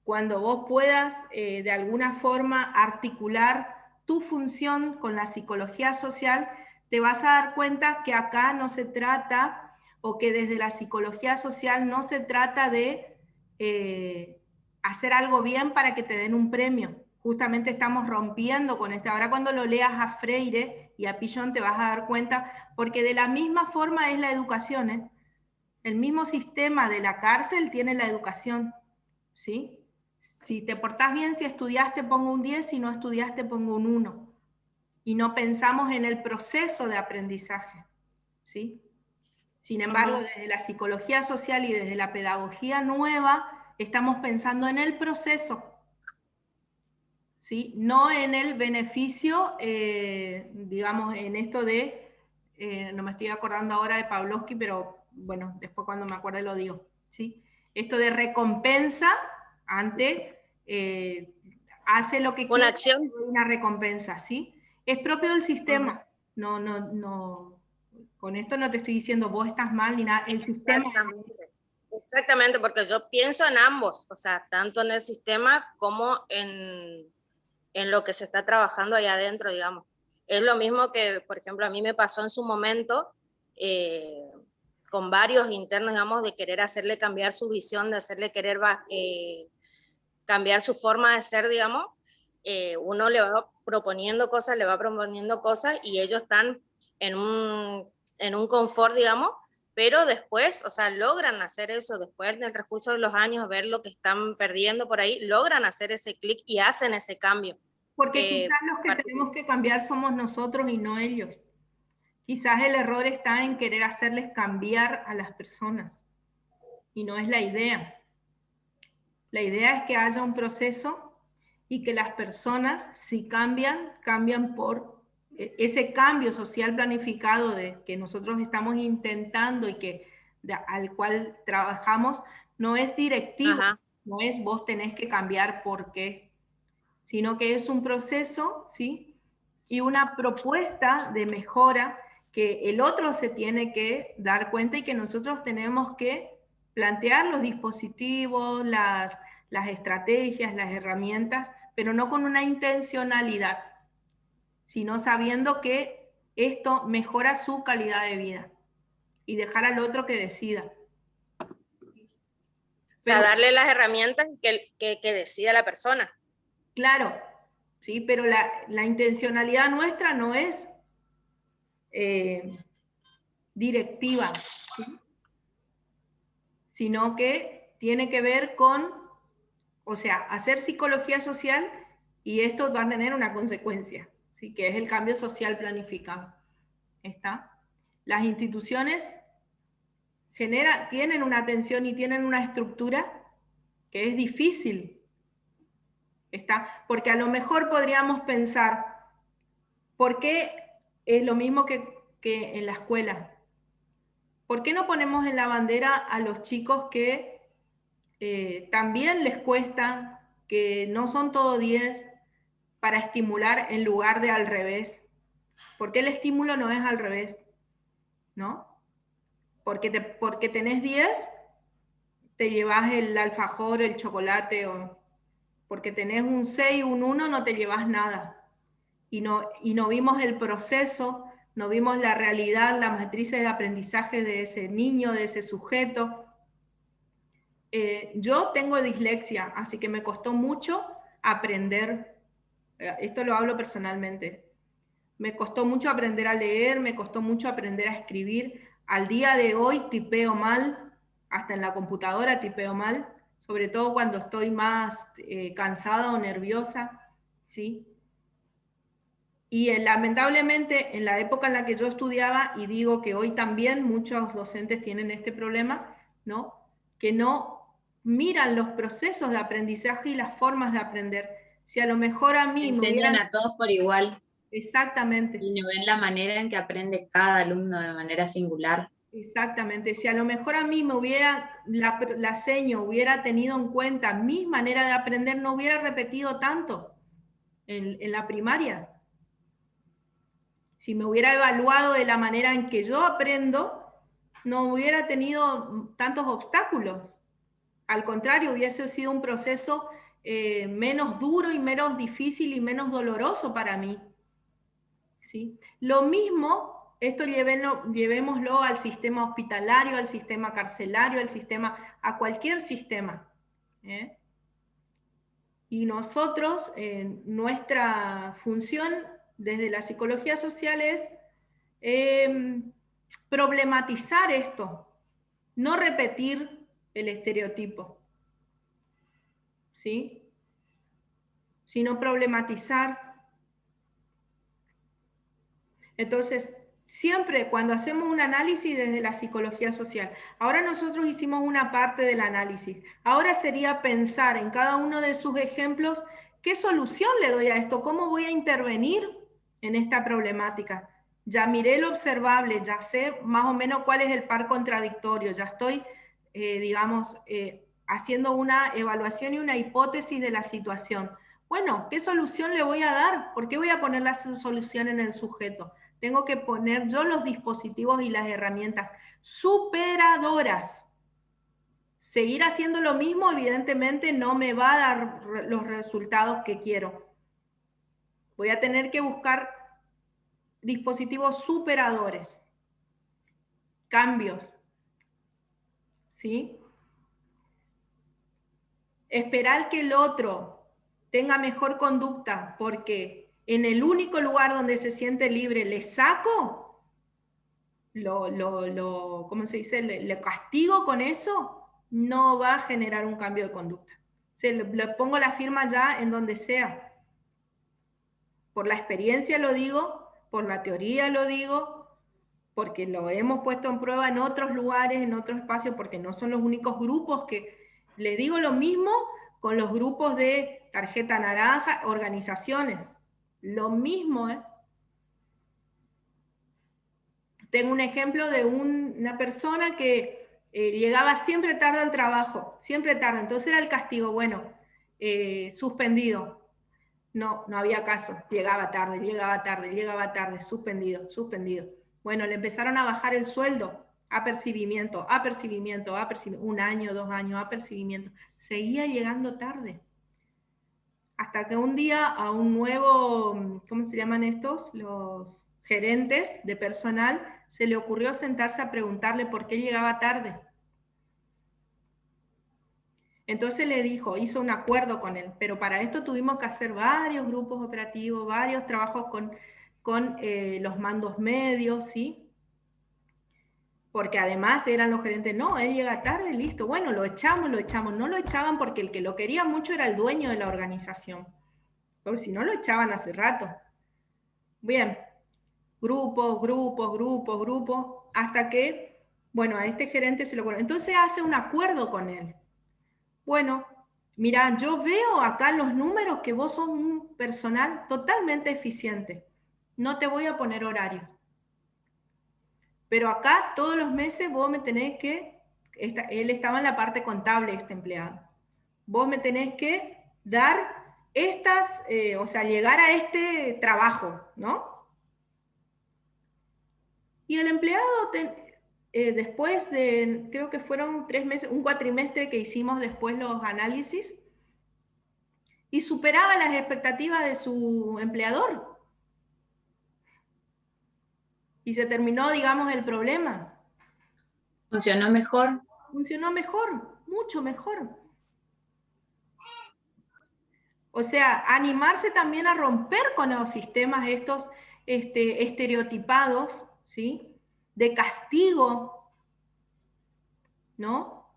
cuando vos puedas de alguna forma articular tu función con la psicología social, te vas a dar cuenta que acá no se trata, o que desde la psicología social no se trata de hacer algo bien para que te den un premio. Justamente estamos rompiendo con esto. Ahora cuando lo leas a Freire y a Pillon te vas a dar cuenta, porque de la misma forma es la educación, ¿eh? El mismo sistema de la cárcel tiene la educación, ¿sí? Si te portás bien, si estudiaste pongo un 10, si no estudiaste pongo un 1. Y no pensamos en el proceso de aprendizaje, ¿sí? Sin embargo, desde la psicología social y desde la pedagogía nueva, estamos pensando en el proceso, ¿sí? No en el beneficio, digamos, en esto de, no me estoy acordando ahora de Pavlovsky, pero bueno, después cuando me acuerde lo digo, ¿sí? Esto de recompensa ante, hace lo que quiere, acción. Una recompensa, ¿sí? Es propio del sistema, no, con esto no te estoy diciendo vos estás mal ni nada, el sistema. Exactamente, porque yo pienso en ambos, o sea, tanto en el sistema como en lo que se está trabajando allá adentro, digamos. Es lo mismo que, por ejemplo, a mí me pasó en su momento con varios internos, digamos, de querer hacerle cambiar su visión, de hacerle querer cambiar su forma de ser, digamos. Uno le va proponiendo cosas y ellos están en un confort, digamos, pero después, o sea, logran hacer eso, después del transcurso de los años, ver lo que están perdiendo por ahí, logran hacer ese clic y hacen ese cambio. Porque quizás los que tenemos que cambiar somos nosotros y no ellos. Quizás el error está en querer hacerles cambiar a las personas, y no es la idea. La idea es que haya un proceso y que las personas, si cambian, cambian por ese cambio social planificado que nosotros estamos intentando y al cual trabajamos, no es directivo, Ajá. no es vos tenés que cambiar porque, sino que es un proceso, ¿sí? Y una propuesta de mejora que el otro se tiene que dar cuenta y que nosotros tenemos que plantear los dispositivos, las estrategias, las herramientas, pero no con una intencionalidad, sino sabiendo que esto mejora su calidad de vida y dejar al otro que decida. O sea, darle las herramientas que decida la persona. Claro, sí, pero la intencionalidad nuestra no es directiva, ¿sí? Sino que tiene que ver con, o sea, hacer psicología social y esto va a tener una consecuencia, ¿sí? Que es el cambio social planificado. ¿Está? Las instituciones tienen una atención y tienen una estructura que es difícil, ¿está? Porque a lo mejor podríamos pensar, ¿por qué es lo mismo que en la escuela? ¿Por qué no ponemos en la bandera a los chicos que también les cuesta, que no son todo 10, para estimular en lugar de al revés? ¿Por qué el estímulo no es al revés? ¿No? Porque tenés 10, te llevas el alfajor, el chocolate, o porque tenés un 6, un 1, no te llevas nada. Y no vimos el proceso, no vimos la realidad, las matrices de aprendizaje de ese niño, de ese sujeto. Yo tengo dislexia, así que me costó mucho aprender, esto lo hablo personalmente, me costó mucho aprender a leer, me costó mucho aprender a escribir. Al día de hoy tipeo mal, hasta en la computadora tipeo mal, sobre todo cuando estoy más cansada o nerviosa, ¿sí? Y lamentablemente en la época en la que yo estudiaba, y digo que hoy también muchos docentes tienen este problema, ¿no? Que no miran los procesos de aprendizaje y las formas de aprender. Si a lo mejor a mí me Enseñan hubieran... a todos por igual. Exactamente. Y no ven la manera en que aprende cada alumno de manera singular. Exactamente. Si a lo mejor a mí me hubiera, la seño hubiera tenido en cuenta mi manera de aprender, no hubiera repetido tanto en la primaria. Si me hubiera evaluado de la manera en que yo aprendo, no hubiera tenido tantos obstáculos. Al contrario, hubiese sido un proceso menos duro y menos difícil y menos doloroso para mí. ¿Sí? Lo mismo, esto llevémoslo al sistema hospitalario, al sistema carcelario, a cualquier sistema. Y nosotros, nuestra función desde la psicología social es problematizar esto, no repetir el estereotipo, ¿sí? Sino problematizar. Entonces, siempre cuando hacemos un análisis desde la psicología social, ahora nosotros hicimos una parte del análisis, ahora sería pensar en cada uno de sus ejemplos, ¿qué solución le doy a esto? ¿Cómo voy a intervenir en esta problemática? Ya miré lo observable, ya sé más o menos cuál es el par contradictorio, ya estoy, haciendo una evaluación y una hipótesis de la situación. Bueno, ¿qué solución le voy a dar? ¿Por qué voy a poner la solución en el sujeto? Tengo que poner yo los dispositivos y las herramientas superadoras. Seguir haciendo lo mismo, evidentemente, no me va a dar los resultados que quiero. Voy a tener que buscar dispositivos superadores, cambios, ¿sí? Esperar que el otro tenga mejor conducta porque en el único lugar donde se siente libre le saco, ¿cómo se dice? Le castigo con eso, no va a generar un cambio de conducta. O sea, le pongo la firma ya en donde sea. Por la experiencia lo digo, por la teoría lo digo, porque lo hemos puesto en prueba en otros lugares, en otros espacios, porque no son los únicos grupos que les digo lo mismo con los grupos de tarjeta naranja, organizaciones. Lo mismo, ¿eh? Tengo un ejemplo de una persona que llegaba siempre tarde al trabajo, siempre tarde. Entonces era el castigo, bueno, suspendido. No había caso. Llegaba tarde, suspendido. Bueno, le empezaron a bajar el sueldo, apercibimiento, 1 año, 2 años, apercibimiento. Seguía llegando tarde. Hasta que un día a un nuevo, ¿cómo se llaman estos? Los gerentes de personal, se le ocurrió sentarse a preguntarle por qué llegaba tarde. Entonces le dijo, hizo un acuerdo con él, pero para esto tuvimos que hacer varios grupos operativos, varios trabajos con los mandos medios, ¿sí? Porque además eran los gerentes, no, él llega tarde, listo, bueno, lo echamos, no lo echaban porque el que lo quería mucho era el dueño de la organización, porque si no lo echaban hace rato. Bien, grupos, hasta que, bueno, a este gerente se lo ocurrió. Entonces hace un acuerdo con él. Bueno, mira, yo veo acá los números que vos sos un personal totalmente eficiente. No te voy a poner horario. Pero acá todos los meses vos me tenés que, él estaba en la parte contable, este empleado. Vos me tenés que dar estas, o sea, llegar a este trabajo, ¿no? Y el empleado, después de, creo que fueron 3 meses, un cuatrimestre que hicimos después los análisis, y superaba las expectativas de su empleador. Y se terminó, digamos, el problema. ¿Funcionó mejor? Funcionó mejor, mucho mejor. O sea, animarse también a romper con los sistemas estos estereotipados, ¿sí? De castigo, ¿no?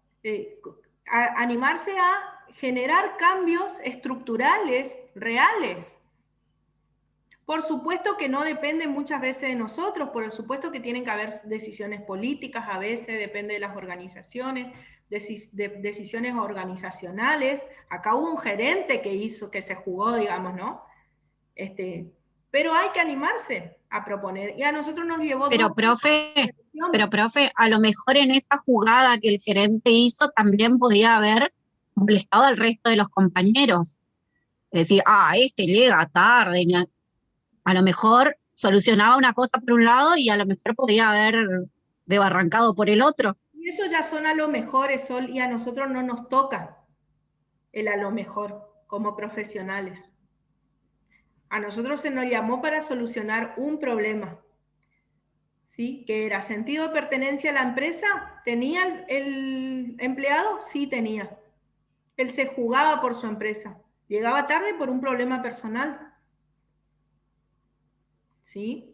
Animarse a generar cambios estructurales, reales. Por supuesto que no depende muchas veces de nosotros, por supuesto que tienen que haber decisiones políticas, a veces depende de las organizaciones, decisiones organizacionales. Acá hubo un gerente que se jugó, digamos, ¿no? Pero hay que animarse a proponer. Y a nosotros nos llevó... Pero profe, a lo mejor en esa jugada que el gerente hizo también podía haber molestado al resto de los compañeros. Es decir, este llega tarde. A lo mejor solucionaba una cosa por un lado y a lo mejor podía haber desbarrancado por el otro. Y eso ya son a lo mejor, Sol, y a nosotros no nos toca el a lo mejor como profesionales. A nosotros se nos llamó para solucionar un problema, ¿sí? Que era sentido de pertenencia a la empresa. ¿Tenía el empleado? Sí tenía. Él se jugaba por su empresa. Llegaba tarde por un problema personal. ¿Sí?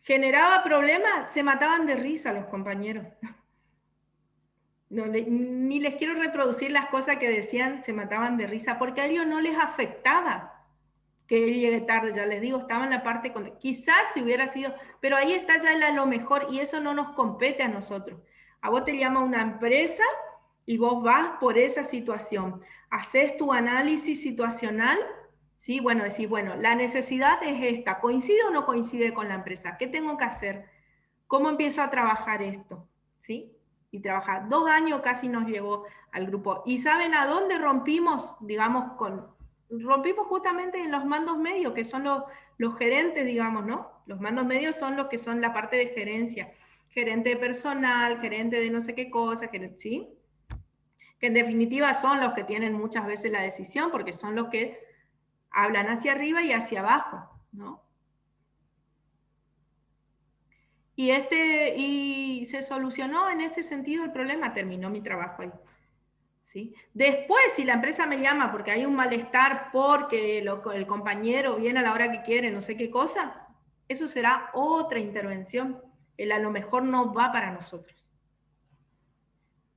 Generaba problemas, se mataban de risa los compañeros. No, ni les quiero reproducir las cosas que decían, se mataban de risa, porque a ellos no les afectaba que él llegue tarde, ya les digo, estaba en la parte, quizás si hubiera sido, pero ahí está ya el a lo mejor, y eso no nos compete a nosotros. A vos te llama una empresa y vos vas por esa situación, haces tu análisis situacional, ¿sí? Bueno, decís, bueno, la necesidad es esta, ¿coincide o no coincide con la empresa? ¿Qué tengo que hacer? ¿Cómo empiezo a trabajar esto? ¿Sí? Y trabajar. 2 años casi nos llevó al grupo. ¿Y saben a dónde rompimos? Digamos, rompimos justamente en los mandos medios, que son los gerentes, digamos, ¿no? Los mandos medios son los que son la parte de gerencia. Gerente de personal, gerente de no sé qué cosa, ¿sí? Que en definitiva son los que tienen muchas veces la decisión, porque son los que hablan hacia arriba y hacia abajo, ¿no? Y se solucionó en este sentido el problema, terminó mi trabajo ahí. ¿Sí? Después, si la empresa me llama porque hay un malestar, porque el compañero viene a la hora que quiere, no sé qué cosa, eso será otra intervención. A lo mejor no va para nosotros.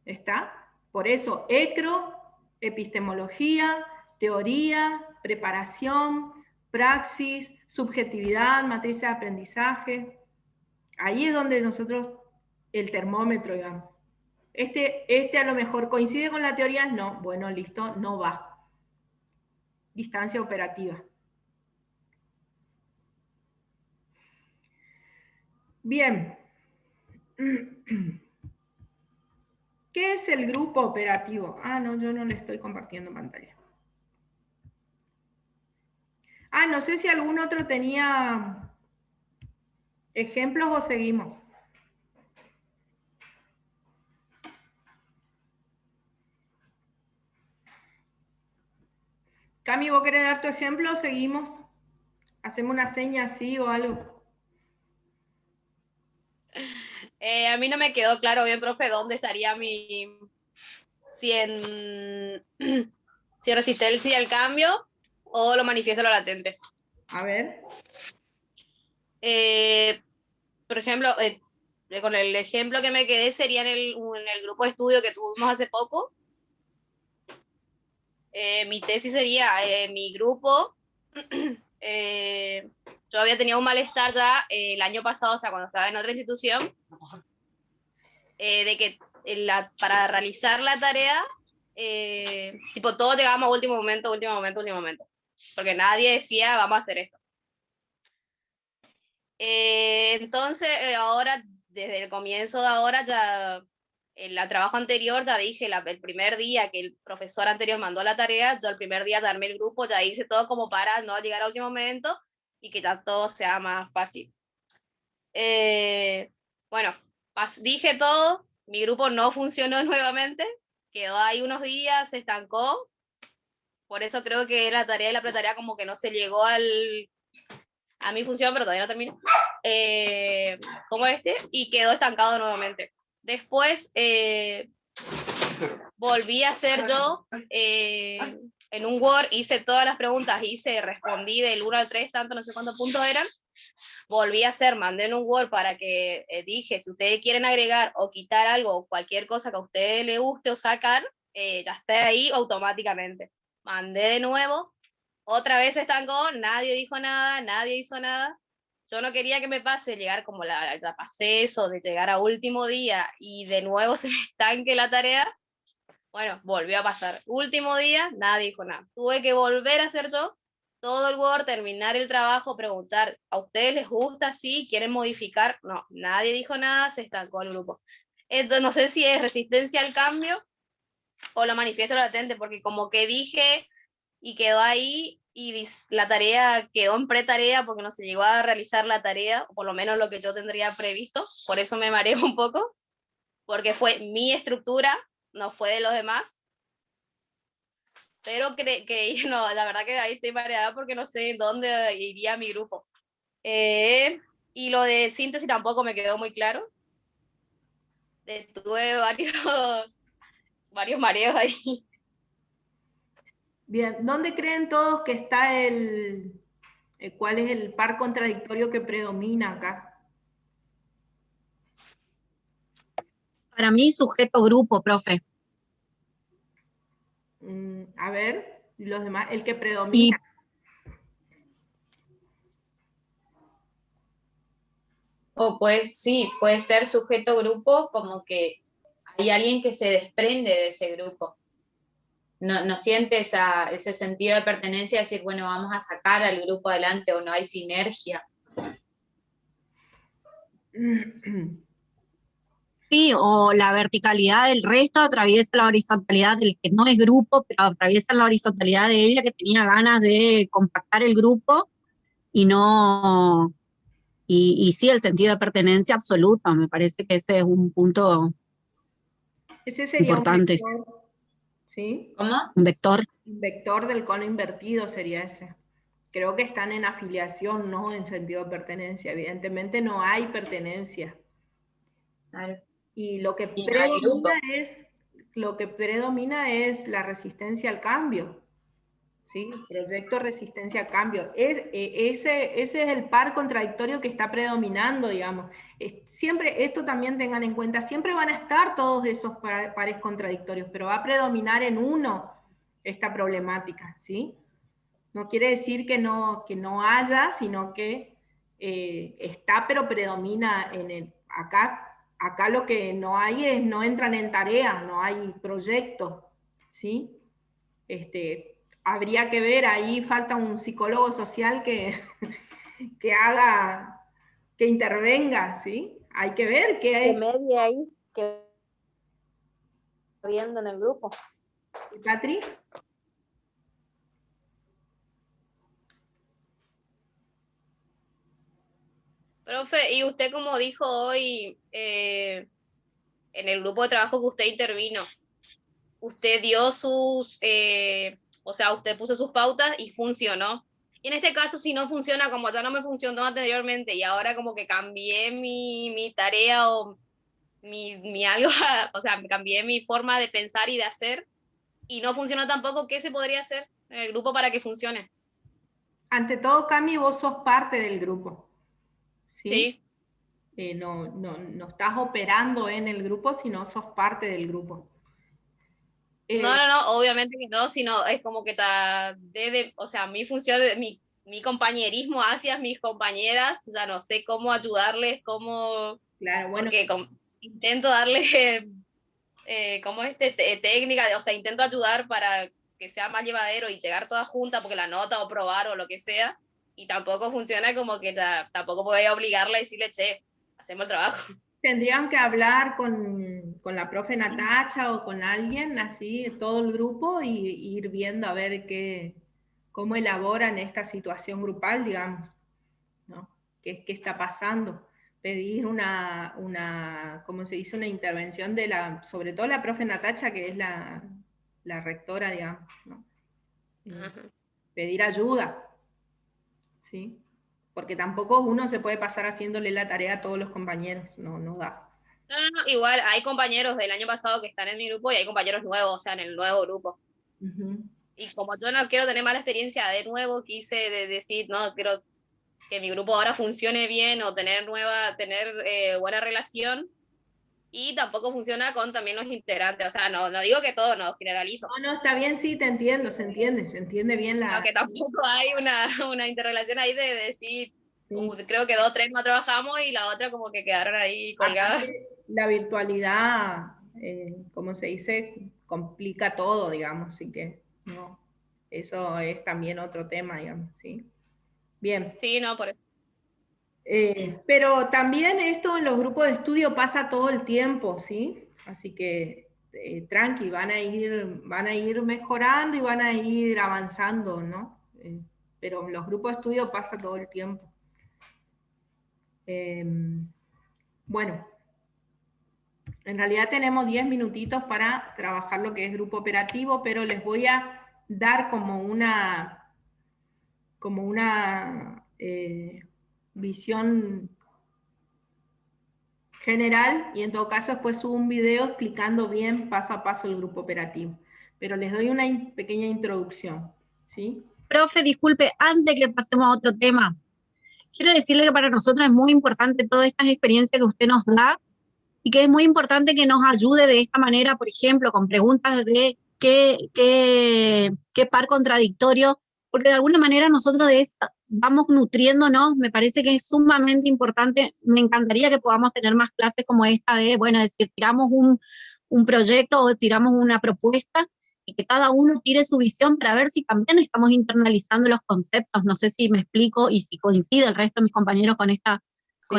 ¿Está? Por eso, ECRO, epistemología, teoría, preparación, praxis, subjetividad, matrices de aprendizaje. Ahí es donde nosotros, el termómetro, digamos. Este a lo mejor coincide con la teoría, no, bueno, listo, no va. Distancia operativa. Bien. ¿Qué es el grupo operativo? Ah, no, yo no le estoy compartiendo pantalla. Ah, no sé si algún otro tenía ejemplos o seguimos. Cami, ¿vos querés dar tu ejemplo o seguimos? ¿Hacemos una seña así o algo? A mí no me quedó claro bien, profe, dónde estaría si en resistencia al cambio o lo manifiesto lo latente. A ver. Por ejemplo, con el ejemplo que me quedé sería en el grupo de estudio que tuvimos hace poco. Mi tesis sería, mi grupo, yo había tenido un malestar ya el año pasado, o sea, cuando estaba en otra institución, de que para realizar la tarea, tipo, todos llegábamos a último momento, porque nadie decía, vamos a hacer esto. Entonces, ahora, desde el comienzo de ahora, ya en el trabajo anterior, ya dije, el primer día que el profesor anterior mandó la tarea, yo el primer día de armé el grupo, ya hice todo como para no llegar al último momento y que ya todo sea más fácil. Bueno, dije todo, mi grupo no funcionó nuevamente, quedó ahí unos días, se estancó, por eso creo que la tarea y la pretarea como que no se llegó a mi función, pero todavía no termino, como y quedó estancado nuevamente. Después volví a hacer yo, en un Word, hice todas las preguntas, respondí del 1 al 3, tanto no sé cuántos puntos eran, volví a hacer, mandé en un Word para que dije, si ustedes quieren agregar o quitar algo, o cualquier cosa que a ustedes les guste o sacar, ya está ahí automáticamente. Mandé de nuevo, otra vez se estancó, nadie dijo nada, nadie hizo nada. Yo no quería que me pase llegar como ya pasé eso, de llegar a último día y de nuevo se me estanque la tarea. Bueno, volvió a pasar. Último día, nadie dijo nada. Tuve que volver a hacer yo todo el Word, terminar el trabajo, preguntar, ¿a ustedes les gusta así? ¿Quieren modificar? No, nadie dijo nada, se estancó el grupo. Entonces, no sé si es resistencia al cambio o lo manifiesto latente, porque como que dije y quedó ahí y la tarea quedó en pre-tarea porque no se llegó a realizar la tarea, o por lo menos lo que yo tendría previsto, por eso me mareo un poco, porque fue mi estructura, no fue de los demás. Pero que no, la verdad que ahí estoy mareada porque no sé en dónde iría mi grupo. Y lo de síntesis tampoco me quedó muy claro. Tuve varios mareos ahí. Bien, ¿dónde creen todos que está cuál es el par contradictorio que predomina acá? Para mí, sujeto grupo, profe. A ver, y los demás, el que predomina. O pues sí, puede ser sujeto grupo, como que hay alguien que se desprende de ese grupo. No siente ese sentido de pertenencia, decir, bueno, vamos a sacar al grupo adelante, o no hay sinergia. Sí, o la verticalidad del resto atraviesa la horizontalidad del que no es grupo, pero atraviesa la horizontalidad de ella que tenía ganas de compactar el grupo y no... Y sí, el sentido de pertenencia absoluta, me parece que ese es un punto Ese sería importante. un vector, ¿sí? ¿Cómo? Un vector. Un vector del cono invertido sería ese. Creo que están en afiliación, no en sentido de pertenencia. Evidentemente no hay pertenencia. Claro. Y lo que Y no hay grupo. predomina es la resistencia al cambio. ¿Sí? Proyecto resistencia a cambio. Ese es el par contradictorio que está predominando, digamos. Siempre, esto también tengan en cuenta, siempre van a estar todos esos pares contradictorios, pero va a predominar en uno esta problemática, ¿sí? No quiere decir que no haya, sino que está, pero predomina acá acá lo que no hay es, no entran en tarea, no hay proyecto, ¿sí? Habría que ver, ahí falta un psicólogo social que, que intervenga, ¿sí? Hay que ver qué Que hay. medie ahí, que viendo en el grupo. Patri. Profe, y usted como dijo hoy en el grupo de trabajo que usted intervino, usted dio sus, o sea, usted puso sus pautas y funcionó. Y en este caso, si no funciona como ya no me funcionó anteriormente y ahora como que cambié mi tarea o mi algo, o sea, cambié mi forma de pensar y de hacer y no funcionó tampoco, ¿qué se podría hacer en el grupo para que funcione? Ante todo, Cami, vos sos parte del grupo, ¿sí? Sí. No estás operando en el grupo, sino sos parte del grupo. No, obviamente que no, sino es como que está o sea, mi función, mi compañerismo hacia mis compañeras, o sea, no sé cómo ayudarles, cómo, Claro, bueno. porque intento darles como técnica, o sea, intento ayudar para que sea más llevadero y llegar todas juntas, porque la nota o probar o lo que sea, y tampoco funciona como que ya, tampoco voy a obligarle a decirle, che, hacemos el trabajo. Tendrían que hablar con la profe Natacha o con alguien, así, todo el grupo, y ir viendo a ver cómo elaboran esta situación grupal, digamos, ¿no? ¿Qué está pasando? Pedir ¿cómo se dice? Una intervención sobre todo la profe Natacha, que es la rectora, digamos, ¿no? Pedir ayuda, ¿sí? Porque tampoco uno se puede pasar haciéndole la tarea a todos los compañeros, no da. No, igual hay compañeros del año pasado que están en mi grupo y hay compañeros nuevos, o sea, en el nuevo grupo. Y como yo no quiero tener mala experiencia de nuevo, quise decir, no, quiero que mi grupo ahora funcione bien o tener buena relación. Y tampoco funciona con también los integrantes, o sea, no digo que todo, no generalizo. No, está bien, sí, te entiendo, se entiende bien la... Que tampoco hay una interrelación ahí de decir, Sí. Creo que 2 o 3 no trabajamos y la otra como que quedaron ahí colgadas. Aparte, la virtualidad, como se dice, complica todo, digamos, así que no, eso es también otro tema, digamos, ¿sí? Bien. Sí, no, por eso. Pero también esto en los grupos de estudio pasa todo el tiempo, ¿sí? Así que tranqui, van a ir mejorando y van a ir avanzando, ¿no? Pero en los grupos de estudio pasa todo el tiempo. Bueno, en realidad tenemos 10 minutitos para trabajar lo que es grupo operativo, pero les voy a dar como una visión general, y en todo caso después subo un video explicando bien paso a paso el grupo operativo. Pero les doy una pequeña introducción, ¿sí? Profe, disculpe, antes que pasemos a otro tema, quiero decirle que para nosotros es muy importante todas estas experiencias que usted nos da y que es muy importante que nos ayude de esta manera, por ejemplo, con preguntas de qué par contradictorio, porque de alguna manera nosotros vamos nutriéndonos, me parece que es sumamente importante. Me encantaría que podamos tener más clases como esta de, bueno, es decir, tiramos un proyecto o tiramos una propuesta y que cada uno tire su visión para ver si también estamos internalizando los conceptos. No sé si me explico y si coincide el resto de mis compañeros con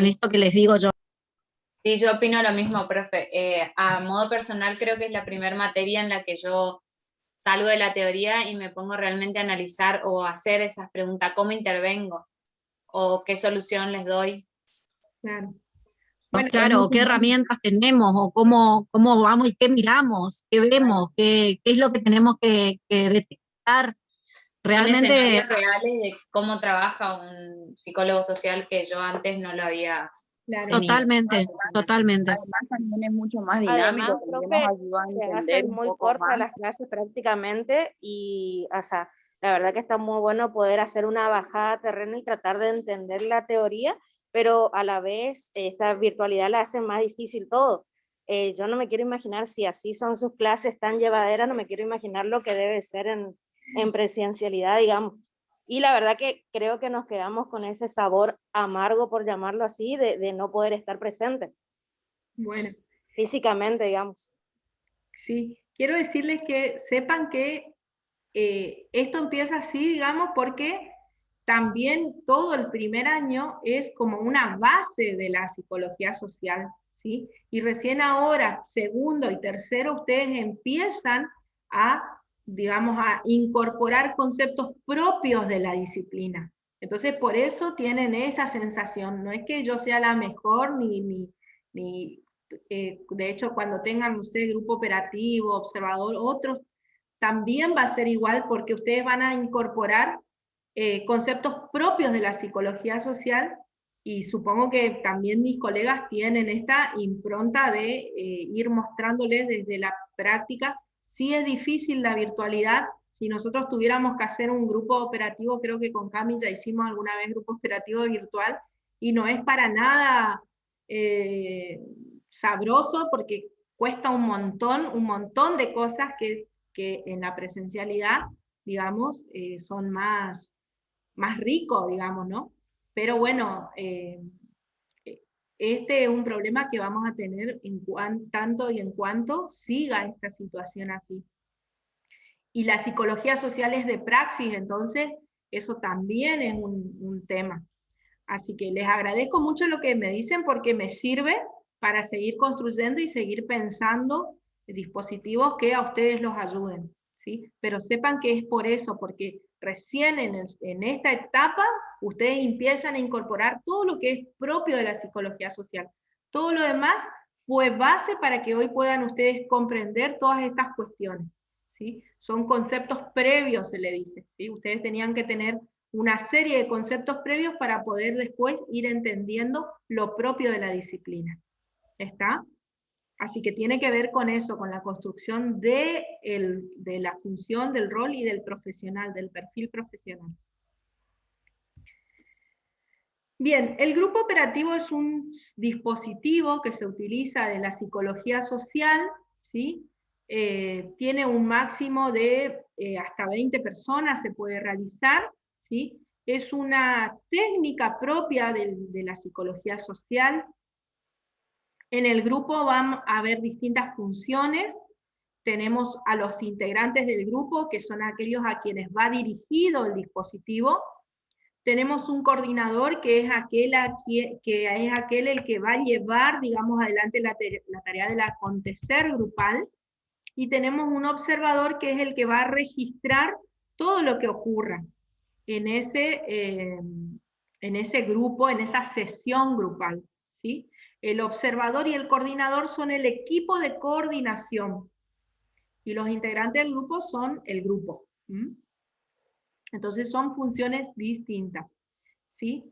esto que les digo yo. Sí, yo opino lo mismo, profe. A modo personal creo que es la primera materia en la que yo salgo de la teoría y me pongo realmente a analizar o a hacer esas preguntas, ¿cómo intervengo? ¿O qué solución les doy? Claro. Bueno, claro, qué herramientas tenemos, o cómo vamos y qué miramos, qué vemos, qué es lo que tenemos que detectar. Realmente. Escenarios reales de cómo trabaja un psicólogo social que yo antes no lo había tenido. Totalmente. Además también es mucho más Además, dinámico, también nos ayuda a se entender hacen un muy poco cortas más. las clases prácticamente y, o sea, la verdad que está muy bueno poder hacer una bajada a terreno y tratar de entender la teoría, pero a la vez esta virtualidad la hace más difícil todo. Yo no me quiero imaginar si así son sus clases tan llevaderas, no me quiero imaginar lo que debe ser en presencialidad, digamos. Y la verdad que creo que nos quedamos con ese sabor amargo, por llamarlo así, de no poder estar presente. Bueno. Físicamente, digamos. Sí, quiero decirles que sepan que esto empieza así, digamos, porque también todo el primer año es como una base de la psicología social, ¿sí? Y recién ahora, segundo y tercero, ustedes empiezan a, digamos, a incorporar conceptos propios de la disciplina. Entonces, por eso tienen esa sensación. No es que yo sea la mejor, de hecho, cuando tengan, no sé, grupo operativo, observador, otros, también va a ser igual porque ustedes van a incorporar conceptos propios de la psicología social y supongo que también mis colegas tienen esta impronta de ir mostrándoles desde la práctica. Sí es difícil la virtualidad. Si nosotros tuviéramos que hacer un grupo operativo, creo que con Cami ya hicimos alguna vez grupo operativo virtual, y no es para nada sabroso porque cuesta un montón de cosas que en la presencialidad, digamos, son más ricos, digamos, ¿no? Pero bueno, este es un problema que vamos a tener tanto y en cuanto siga esta situación así. Y la psicología social es de praxis, entonces eso también es un tema. Así que les agradezco mucho lo que me dicen porque me sirve para seguir construyendo y seguir pensando dispositivos que a ustedes los ayuden, ¿sí? Pero sepan que es por eso, porque recién en esta etapa ustedes empiezan a incorporar todo lo que es propio de la psicología social. Todo lo demás fue base para que hoy puedan ustedes comprender todas estas cuestiones, ¿sí? Son conceptos previos, se le dice, ¿sí? Ustedes tenían que tener una serie de conceptos previos para poder después ir entendiendo lo propio de la disciplina. ¿Está? Así que tiene que ver con eso, con la construcción de la función, del rol y del profesional, del perfil profesional. Bien, el grupo operativo es un dispositivo que se utiliza de la psicología social, ¿sí? Tiene un máximo de hasta 20 personas, se puede realizar, ¿sí? Es una técnica propia de la psicología social. En el grupo van a haber distintas funciones. Tenemos a los integrantes del grupo, que son aquellos a quienes va dirigido el dispositivo. Tenemos un coordinador, que es aquel el que va a llevar, digamos, adelante la tarea del acontecer grupal. Y tenemos un observador, que es el que va a registrar todo lo que ocurra en ese grupo, en esa sesión grupal, ¿sí? El observador y el coordinador son el equipo de coordinación, y los integrantes del grupo son el grupo. Entonces son funciones distintas, ¿sí?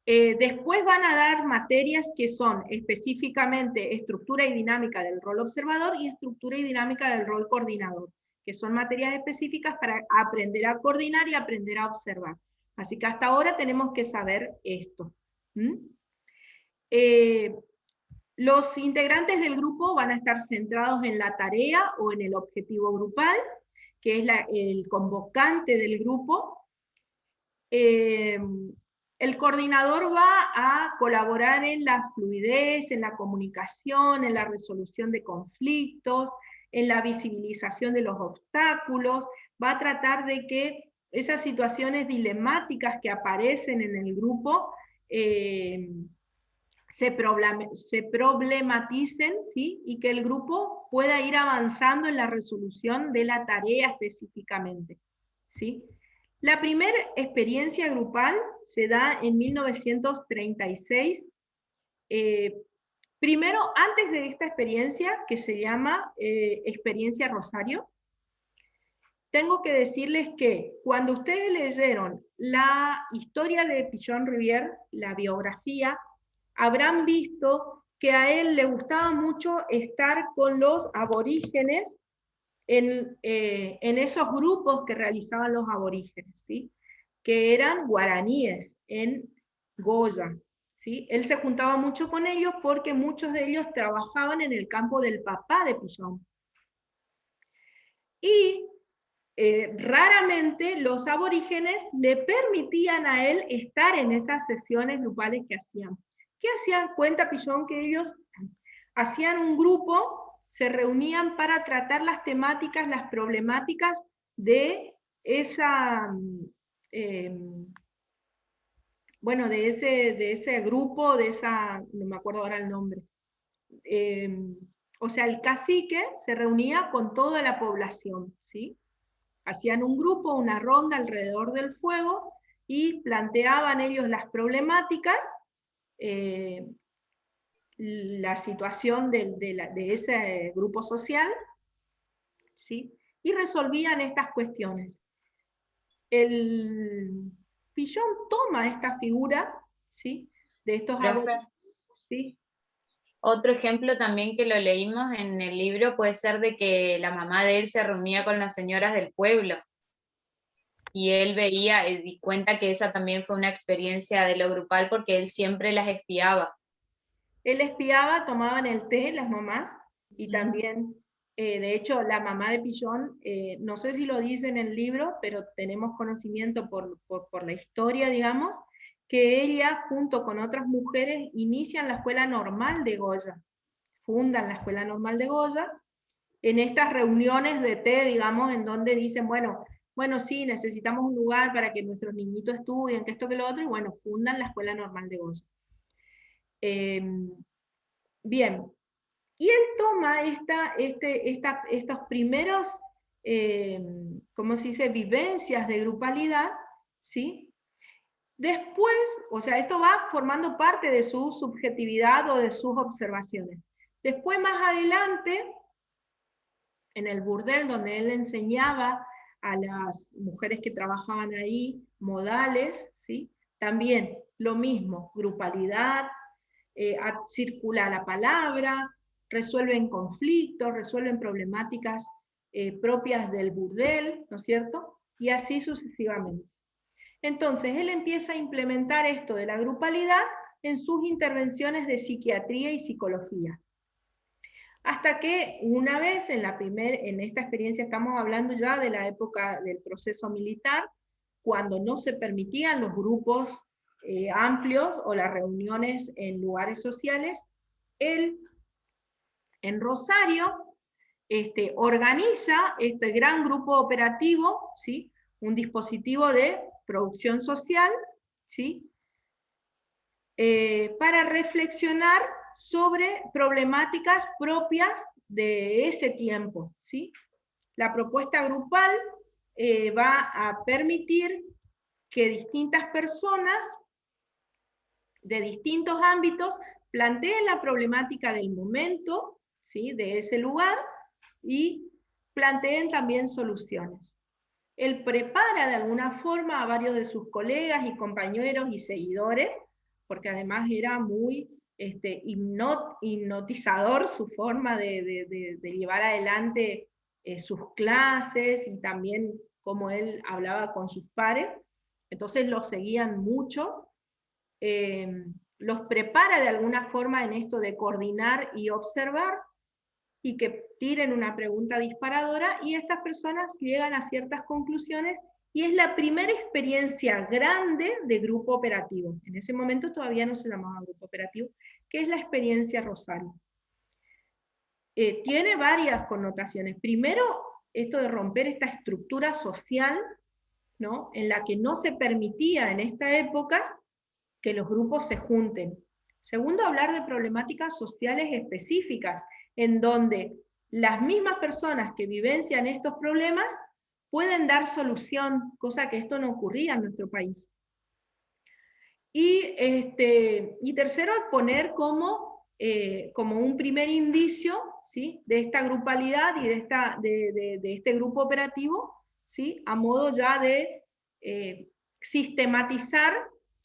Después van a dar materias que son específicamente estructura y dinámica del rol observador y estructura y dinámica del rol coordinador, que son materias específicas para aprender a coordinar y aprender a observar. Así que hasta ahora tenemos que saber esto. Los integrantes del grupo van a estar centrados en la tarea o en el objetivo grupal, que es el convocante del grupo. El coordinador va a colaborar en la fluidez, en la comunicación, en la resolución de conflictos, en la visibilización de los obstáculos, va a tratar de que esas situaciones dilemáticas que aparecen en el grupo se problematicen, ¿sí? Y que el grupo pueda ir avanzando en la resolución de la tarea específicamente, ¿sí? La primera experiencia grupal se da en 1936. Primero, antes de esta experiencia, que se llama Experiencia Rosario, tengo que decirles que cuando ustedes leyeron la historia de Pichon Rivière, la biografía, habrán visto que a él le gustaba mucho estar con los aborígenes en esos grupos que realizaban los aborígenes, ¿sí? Que eran guaraníes en Goya, ¿sí? Él se juntaba mucho con ellos porque muchos de ellos trabajaban en el campo del papá de Pichon. Y raramente los aborígenes le permitían a él estar en esas sesiones grupales que hacían. ¿Qué hacían? Cuenta Pichon que ellos hacían un grupo, se reunían para tratar las temáticas, las problemáticas de esa, bueno, de ese grupo, de esa, no me acuerdo ahora el nombre. O sea, el cacique se reunía con toda la población, ¿sí? Hacían un grupo, una ronda alrededor del fuego, y planteaban ellos las problemáticas, la situación de ese grupo social, ¿sí? Y resolvían estas cuestiones. El Pillon toma esta figura, ¿sí? De estos abogados, ¿sí? Otro ejemplo también que lo leímos en el libro puede ser de que la mamá de él se reunía con las señoras del pueblo y él veía y cuenta que esa también fue una experiencia de lo grupal porque él siempre las espiaba. Él espiaba, tomaban el té las mamás, y también, de hecho, la mamá de Pillon, no sé si lo dice en el libro, pero tenemos conocimiento por la historia, digamos, que ella, junto con otras mujeres, inician la Escuela Normal de Goya, fundan la Escuela Normal de Goya, en estas reuniones de té, digamos, en donde dicen, bueno, sí, necesitamos un lugar para que nuestros niñitos estudien, que esto, que lo otro, y bueno, fundan la Escuela Normal de Goya. Bien, y él toma estos primeros, ¿cómo se dice?, vivencias de grupalidad, ¿sí? Después, o sea, esto va formando parte de su subjetividad o de sus observaciones. Después, más adelante, en el burdel donde él enseñaba a las mujeres que trabajaban ahí modales, ¿sí? También lo mismo, grupalidad, circula la palabra, resuelven conflictos, resuelven problemáticas propias del burdel, ¿no es cierto? Y así sucesivamente. Entonces, él empieza a implementar esto de la grupalidad en sus intervenciones de psiquiatría y psicología. Hasta que una vez, en esta experiencia estamos hablando ya de la época del proceso militar, cuando no se permitían los grupos amplios o las reuniones en lugares sociales, él en Rosario organiza este gran grupo operativo, ¿sí? Un dispositivo de producción social, ¿sí? Para reflexionar sobre problemáticas propias de ese tiempo, ¿sí? La propuesta grupal va a permitir que distintas personas de distintos ámbitos planteen la problemática del momento, ¿sí?, de ese lugar, y planteen también soluciones. Él prepara de alguna forma a varios de sus colegas y compañeros y seguidores, porque además era muy hipnotizador su forma de llevar adelante sus clases, y también cómo él hablaba con sus pares. Entonces los seguían muchos. Los prepara de alguna forma en esto de coordinar y observar, y que tiren una pregunta disparadora, y estas personas llegan a ciertas conclusiones, y es la primera experiencia grande de grupo operativo. En ese momento todavía no se llamaba grupo operativo, que es la experiencia Rosario. Tiene varias connotaciones. Primero, esto de romper esta estructura social, ¿no?, en la que no se permitía en esta época que los grupos se junten. Segundo, hablar de problemáticas sociales específicas, en donde las mismas personas que vivencian estos problemas pueden dar solución, cosa que esto no ocurría en nuestro país. Y tercero, poner como un primer indicio, ¿sí?, de esta grupalidad y de este grupo operativo, ¿sí?, a modo ya de sistematizar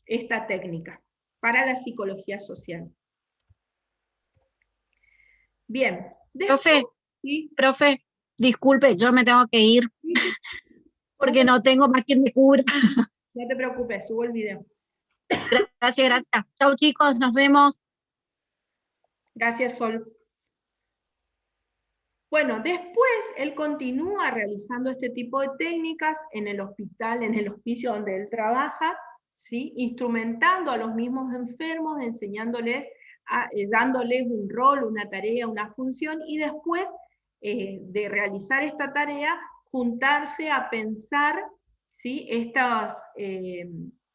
esta técnica para la psicología social. Bien. Profe, ¿sí? profe, disculpe, yo me tengo que ir porque no tengo más quien me cubra. No te preocupes, subo el video. Gracias, gracias. Chau chicos, nos vemos. Gracias, Sol. Bueno, después él continúa realizando este tipo de técnicas en el hospital, en el hospicio donde él trabaja, ¿sí?, instrumentando a los mismos enfermos, enseñándoles dándoles un rol, una tarea, una función, y después de realizar esta tarea, juntarse a pensar, ¿sí?,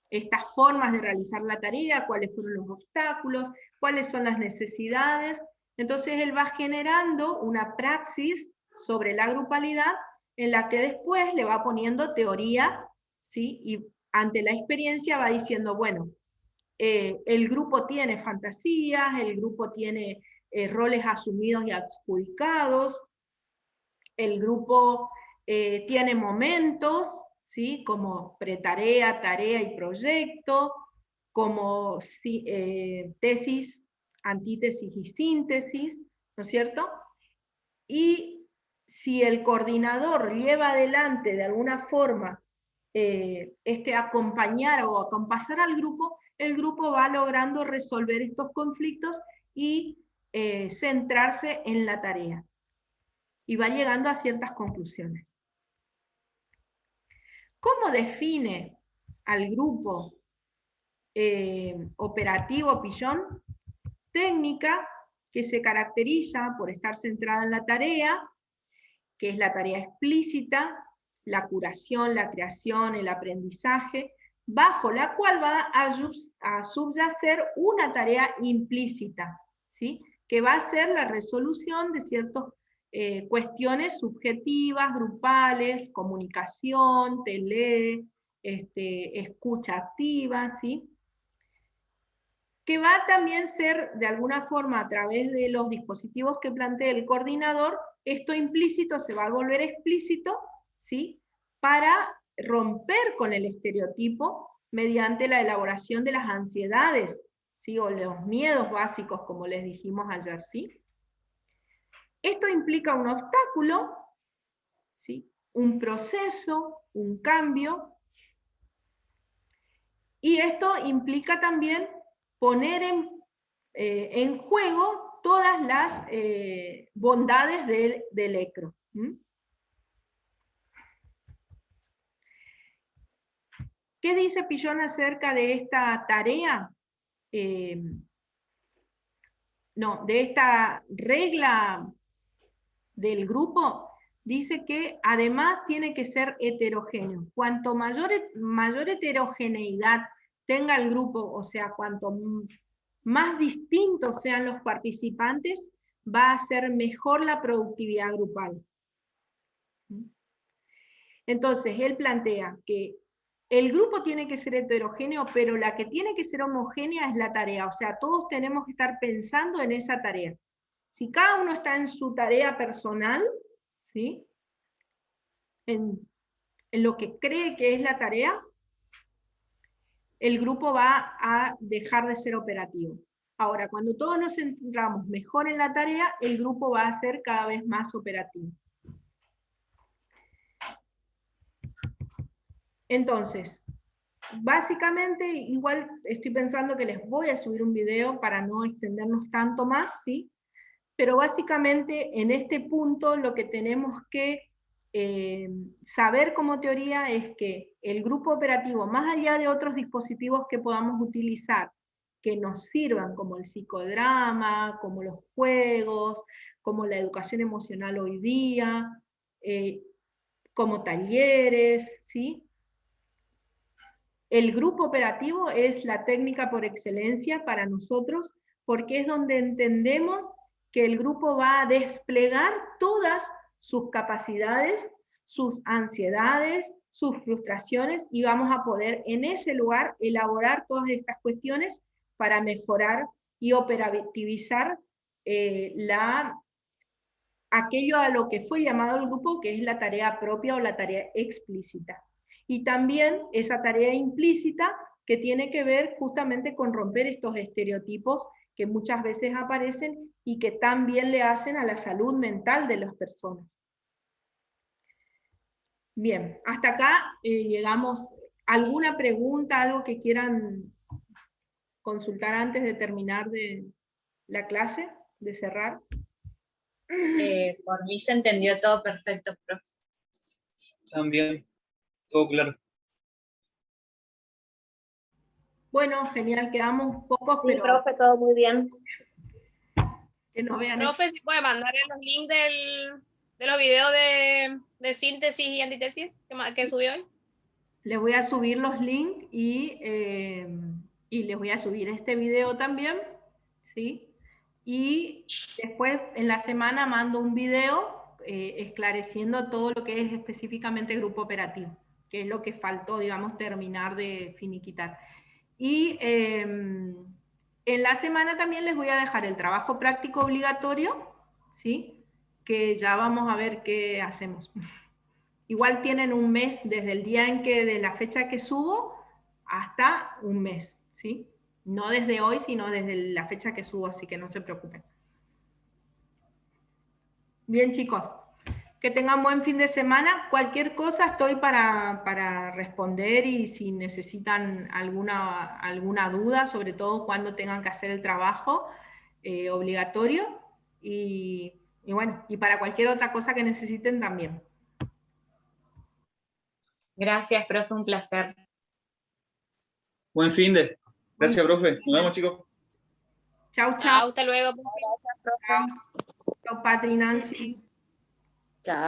estas formas de realizar la tarea, cuáles fueron los obstáculos, cuáles son las necesidades. Entonces él va generando una praxis sobre la grupalidad en la que después le va poniendo teoría, ¿sí?, y ante la experiencia va diciendo, bueno, el grupo tiene fantasías, el grupo tiene roles asumidos y adjudicados, el grupo tiene momentos, ¿sí?, como pretarea, tarea y proyecto, como tesis, antítesis y síntesis, ¿no es cierto? Y si el coordinador lleva adelante de alguna forma acompañar o acompasar al grupo, el grupo va logrando resolver estos conflictos y centrarse en la tarea. Y va llegando a ciertas conclusiones. ¿Cómo define al grupo operativo Pillon? Técnica que se caracteriza por estar centrada en la tarea, que es la tarea explícita, la curación, la creación, el aprendizaje, bajo la cual va a subyacer una tarea implícita, ¿sí?, que va a ser la resolución de ciertas cuestiones subjetivas, grupales, comunicación, escucha activa, ¿sí?, que va a también ser, de alguna forma, a través de los dispositivos que plantea el coordinador, esto implícito se va a volver explícito, ¿sí?, para romper con el estereotipo mediante la elaboración de las ansiedades, ¿sí?, o los miedos básicos, como les dijimos ayer, ¿sí? Esto implica un obstáculo, ¿sí?, un proceso, un cambio, y esto implica también poner en juego todas las bondades del ECRO. ¿Qué dice Pillon acerca de esta tarea? De esta regla del grupo. Dice que además tiene que ser heterogéneo. Cuanto mayor heterogeneidad tenga el grupo, o sea, cuanto más distintos sean los participantes, va a ser mejor la productividad grupal. Entonces, él plantea que el grupo tiene que ser heterogéneo, pero la que tiene que ser homogénea es la tarea, o sea, todos tenemos que estar pensando en esa tarea. Si cada uno está en su tarea personal, ¿sí?, en lo que cree que es la tarea, el grupo va a dejar de ser operativo. Ahora, cuando todos nos centramos mejor en la tarea, el grupo va a ser cada vez más operativo. Entonces, básicamente, igual estoy pensando que les voy a subir un video para no extendernos tanto más, ¿sí? Pero básicamente en este punto lo que tenemos que saber como teoría es que el grupo operativo, más allá de otros dispositivos que podamos utilizar, que nos sirvan como el psicodrama, como los juegos, como la educación emocional hoy día, como talleres, ¿sí? El grupo operativo es la técnica por excelencia para nosotros, porque es donde entendemos que el grupo va a desplegar todas sus capacidades, sus ansiedades, sus frustraciones, y vamos a poder en ese lugar elaborar todas estas cuestiones para mejorar y operativizar aquello a lo que fue llamado el grupo, que es la tarea propia o la tarea explícita. Y también esa tarea implícita que tiene que ver justamente con romper estos estereotipos que muchas veces aparecen y que tan bien le hacen a la salud mental de las personas. Bien, hasta acá llegamos. ¿Alguna pregunta, algo que quieran consultar antes de terminar la clase, de cerrar? Por mí se entendió todo perfecto, profe. También, todo claro. Bueno, genial, quedamos pocos, Sí, pero profe, todo muy bien. que nos vean. Profe, si puede mandarle los links de los videos de síntesis y antítesis que subió hoy. Les voy a subir los links y les voy a subir este video también, ¿sí? Y después en la semana mando un video esclareciendo todo lo que es específicamente grupo operativo, que es lo que faltó, digamos, terminar de finiquitar. Y en la semana también les voy a dejar el trabajo práctico obligatorio, ¿sí? Que ya vamos a ver qué hacemos. Igual tienen un mes desde el día de la fecha que subo hasta un mes, ¿sí? No desde hoy, sino desde la fecha que subo, así que no se preocupen. Bien, chicos, que tengan buen fin de semana. Cualquier cosa estoy para responder y si necesitan alguna duda, sobre todo cuando tengan que hacer el trabajo obligatorio y bueno, y para cualquier otra cosa que necesiten también. Gracias, profe, un placer. Buen fin de. Gracias, profe. Nos vemos, chicos. Chau, chau. Chao, hasta luego. Chau, Patri, Nancy. Chao.